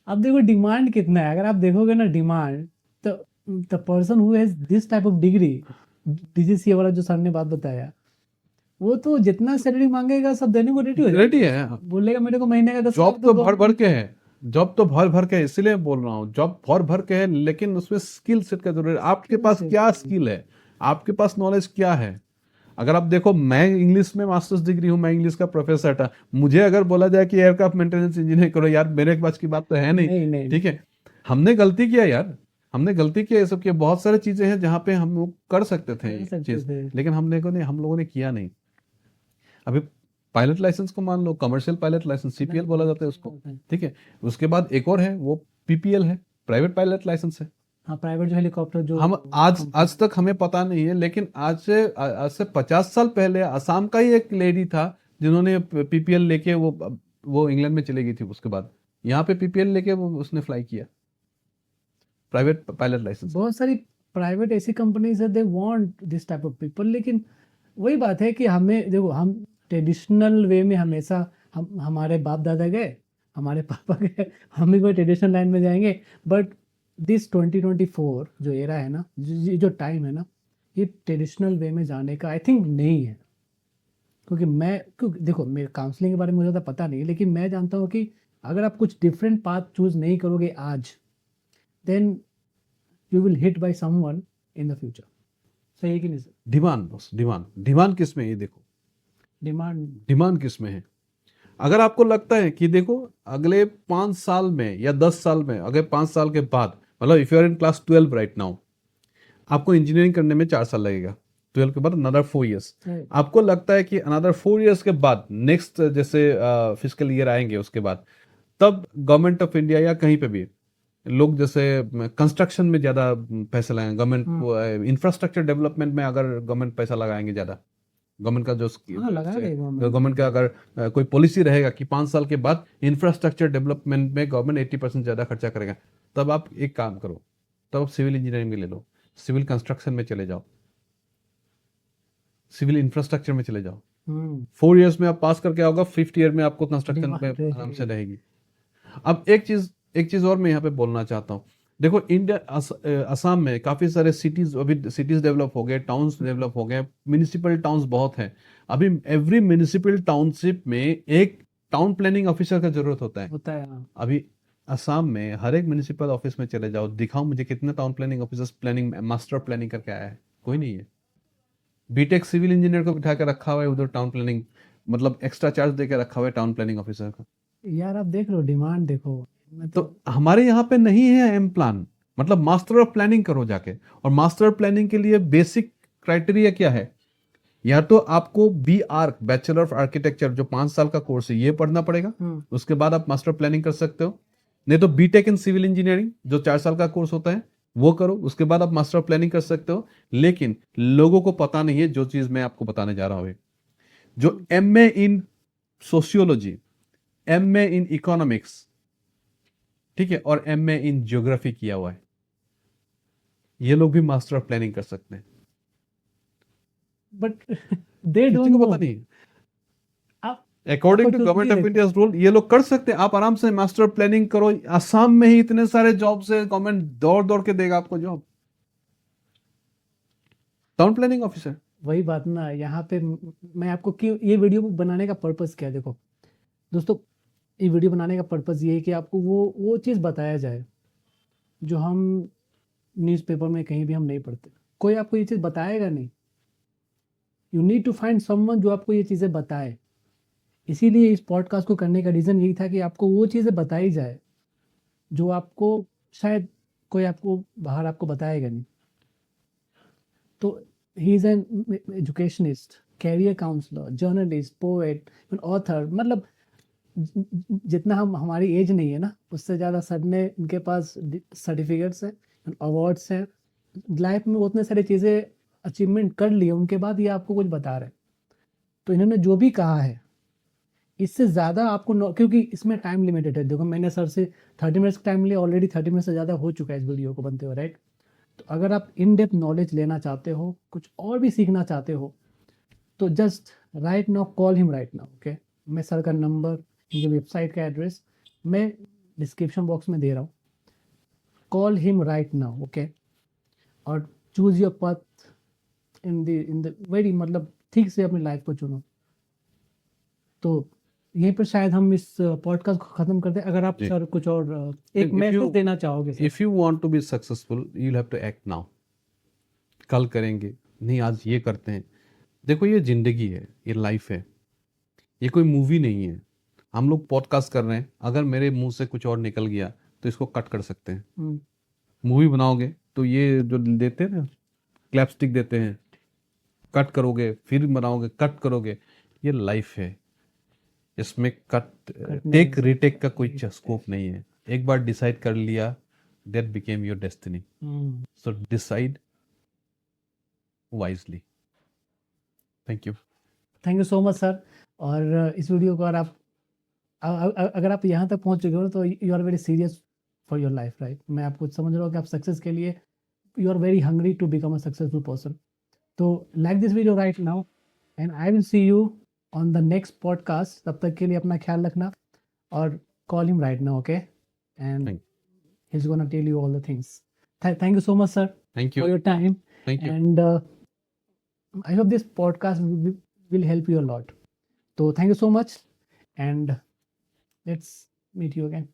अब देखो डिमांड कितना है, अगर आप देखोगे ना डिमांड, तो the person who has this type of degree, DGCA वाला जो सर ने बात बताया, वो तो जितना सैलरी मांगेगा सब देने को रेडी है, बोलेगा मेरे को महीने का 10 जॉब तो भर भर के है, जॉब तो भर भर के है, इसलिए बोल रहा हूँ, जॉब भर भर के है, लेकिन उसमें स्किल सेट का जरूरत है। आपके पास क्या स्किल है, आपके पास नॉलेज क्या है? अगर आप देखो, मैं इंग्लिश में मास्टर्स डिग्री हूँ, मैं इंग्लिश का प्रोफेसर था, मुझे अगर बोला जाए कि एयरक्राफ्ट मेंटेनेंस इंजीनियर करो, यार मेरे पास की बात तो है नहीं, ठीक है। हमने गलती किया यार, हमने गलती किया, ये सब किया, बहुत सारी चीजें हैं जहाँ पे हम लोग कर सकते थे ये चीज, लेकिन हम लोगों ने किया नहीं। अभी पायलट लाइसेंस को मान लो, कमर्शियल पायलट लाइसेंस, सीपीएल बोला जाता है उसको, ठीक है। उसके बाद एक और है, वो पीपीएल है, प्राइवेट पायलट लाइसेंस है। हाँ, प्राइवेट जो हेलीकॉप्टर जो हम आज तक हमें पता नहीं है, लेकिन आज से 50 साल पहले असम का ही एक लेडी था जिन्होंने पीपीएल लेके वो इंग्लैंड में चली गई थी, उसके बाद यहाँ पे पीपीएल लेके वो उसने फ्लाई किया, प्राइवेट पायलट लाइसेंस। बहुत सारी प्राइवेट ऐसी कंपनीज है, they want this type of people, लेकिन वही बात है कि हमें देखो, हम ट्रेडिशनल वे में हमेशा हमारे बाप दादा गए, हमारे पापा गए, हम भी कोई ट्रेडिशनल लाइन में जाएंगे। बट दिस 2024 जो एरा है ना, जो टाइम है ना, ये ट्रेडिशनल वे में जाने का आई थिंक नहीं है। क्योंकि देखो, मेरे काउंसलिंग के बारे में मुझे ज़्यादा पता नहीं है, लेकिन मैं जानता हूँ कि अगर आप कुछ डिफरेंट पाथ चूज नहीं करोगे आज, then you will hit by someone in the future. सही है कि नहीं सर? डिमांड बस, डिमांड किस में है, ये देखो, डिमांड किस में है। अगर आपको लगता है कि देखो अगले 5 साल में या 10 साल में, अगर 5 साल के बाद, मतलब if you are in class 12 right now, आपको इंजीनियरिंग करने में 4 साल लगेगा, 12 के बाद अनदर 4 इयर्स। आपको लगता है कि अनदर 4 इयर्स के बाद नेक्स्ट जैसे फिजिकल ईयर आएंगे, उसके बाद तब गवर्नमेंट ऑफ इंडिया या कहीं पे भी लोग जैसे कंस्ट्रक्शन में ज्यादा पैसे लगाएंगे, गवर्नमेंट इंफ्रास्ट्रक्चर डेवलपमेंट में अगर गवर्नमेंट पैसा लगाएंगे ज्यादा, गवर्नमेंट का जो गवर्नमेंट का अगर कोई पॉलिसी रहेगा कि 5 साल के बाद इंफ्रास्ट्रक्चर डेवलपमेंट में गवर्नमेंट 80% ज्यादा खर्चा करेगा, तब आप एक काम करो, तब आप सिविल इंजीनियरिंग में ले लो, सिविल कंस्ट्रक्शन में चले जाओ, सिविल इंफ्रास्ट्रक्चर में चले जाओ। 4 इयर्स में आप पास करके आओगे, 5th ईयर में आपको कंस्ट्रक्शन पे आराम से रहेगी। अब एक चीज और मैं यहाँ पे बोलना चाहता हूँ। देखो, इंडिया असम में काफी सारे सिटीज, अभी सिटीज डेवलप हो गए, टाउन्स डेवलप हो गए, म्यूनिसिपल टाउन्स बहुत हैं। अभी एवरी म्यूनिसिपल टाउनशिप में एक टाउन प्लानिंग ऑफिसर का जरूरत होता है। अभी असम में हर एक म्यूनिसिपल ऑफिस में चले जाओ, दिखाओ मुझे कितने town planning officers planning master planning करके आया है, कोई नहीं है। बीटेक सिविल इंजीनियर को बिठा के रखा हुआ है उधर टाउन प्लानिंग, मतलब एक्स्ट्रा चार्ज देके रखा हुआ है टाउन प्लानिंग ऑफिसर का। यार आप देख लो, डिमांड देखो, तो हमारे यहाँ पे नहीं है एम प्लान, मतलब मास्टर ऑफ प्लानिंग करो जाके। और मास्टर ऑफ प्लानिंग के लिए बेसिक क्राइटेरिया क्या है? या तो आपको B arch bachelor of architecture जो 5 साल का कोर्स है ये पढ़ना पड़ेगा, उसके बाद आप मास्टर प्लानिंग कर सकते हो। नहीं तो बीटेक इन सिविल इंजीनियरिंग जो 4 साल का कोर्स होता है वो करो, उसके बाद आप मास्टर प्लानिंग कर सकते हो। लेकिन लोगों को पता नहीं है जो चीज मैं आपको बताने जा रहा हूं, जो MA in sociology, MA in economics, ठीक है, और एमए इन ज्योग्राफी किया हुआ है, ये लोग भी मास्टर ऑफ प्लानिंग कर सकते हैं। बट दे किसी डोंट को नो। पता नहीं। आप according to government of India rule ये लोग कर सकते हैं। आप आराम से मास्टर प्लानिंग करो, आसाम में ही इतने सारे जॉब्स है, गवर्नमेंट दौड़ दौड़ के देगा आपको जॉब, टाउन प्लानिंग ऑफिसर। वही बात ना, यहाँ पे मैं आपको क्यों ये वीडियो बनाने का पर्पस क्या है, देखो दोस्तों, ये वीडियो बनाने का पर्पस ये है कि आपको वो चीज़ बताया जाए जो हम न्यूज़पेपर में कहीं भी हम नहीं पढ़ते। कोई आपको ये चीज़ बताएगा नहीं। You need to find someone जो आपको ये चीज़ें बताए। इसीलिए इस पॉडकास्ट को करने का रीज़न यही था कि आपको वो चीज़ें बताई जाए जो आपको शायद कोई आपको बाहर आपको बताएगा नहीं। तो he is an educationist, career counsellor, journalist, poet, author, मतलब जितना हम हमारी एज नहीं है ना उससे ज़्यादा सर ने इनके पास सर्टिफिकेट्स हैं, अवार्ड्स हैं, लाइफ में उतने सारी चीज़ें अचीवमेंट कर ली, उनके बाद ये आपको कुछ बता रहे हैं। तो इन्होंने जो भी कहा है इससे ज़्यादा आपको क्योंकि इसमें टाइम लिमिटेड है। देखो मैंने सर से 30 मिनट्स का टाइम लिया, ऑलरेडी 30 मिनट से ज़्यादा हो चुका है इस वीडियो को बनते हुए, राइट। तो अगर आप इन डेप्थ नॉलेज लेना चाहते हो, कुछ और भी सीखना चाहते हो, तो just right now call him right now, okay. मैं सर का नंबर, इनकी वेबसाइट का एड्रेस मैं डिस्क्रिप्शन बॉक्स में दे रहा हूँ। Call him right now, okay, और choose your path in the very, मतलब ठीक से अपनी लाइफ को चुनो। तो यहीं पर शायद हम इस पॉडकास्ट को ख़त्म करते हैं। अगर आप जी। सर कुछ और एक If मैसेज you- देना चाहोगे sir. If you want to be successful you'll have to act now। कल करेंगे नहीं, आज ये करते हैं। देखो ये जिंदगी है, ये लाइफ है, ये कोई मूवी नहीं है। हम लोग पॉडकास्ट कर रहे हैं, अगर मेरे मुंह से कुछ और निकल गया तो इसको कट कर सकते हैं। हम्म, मूवी बनाओगे तो ये जो देते हैं ना, क्लैपस्टिक देते हैं, कट करोगे, फिर बनाओगे, कट करोगे। ये लाइफ है, इसमें कट टेक रिटेक का कोई स्कोप नहीं है। एक बार डिसाइड कर लिया, that became your destiny. So decide wisely. Thank you. Thank you so much sir. और इस वीडियो को अगर आप यहाँ तक पहुँच चुके हो तो you are very serious for your life, right. मैं आपको समझ रहा हूँ कि आप सक्सेस के लिए you are very hungry to become a successful person. तो like this video right now and I will see you on the next podcast. तब तक के लिए अपना ख्याल रखना और call him right now, okay, and Thank- he is gonna tell you all the things. Thank you so much sir thank for you. Your time thank you. And I hope this podcast will help you a lot. So thank you so much and let's meet you again.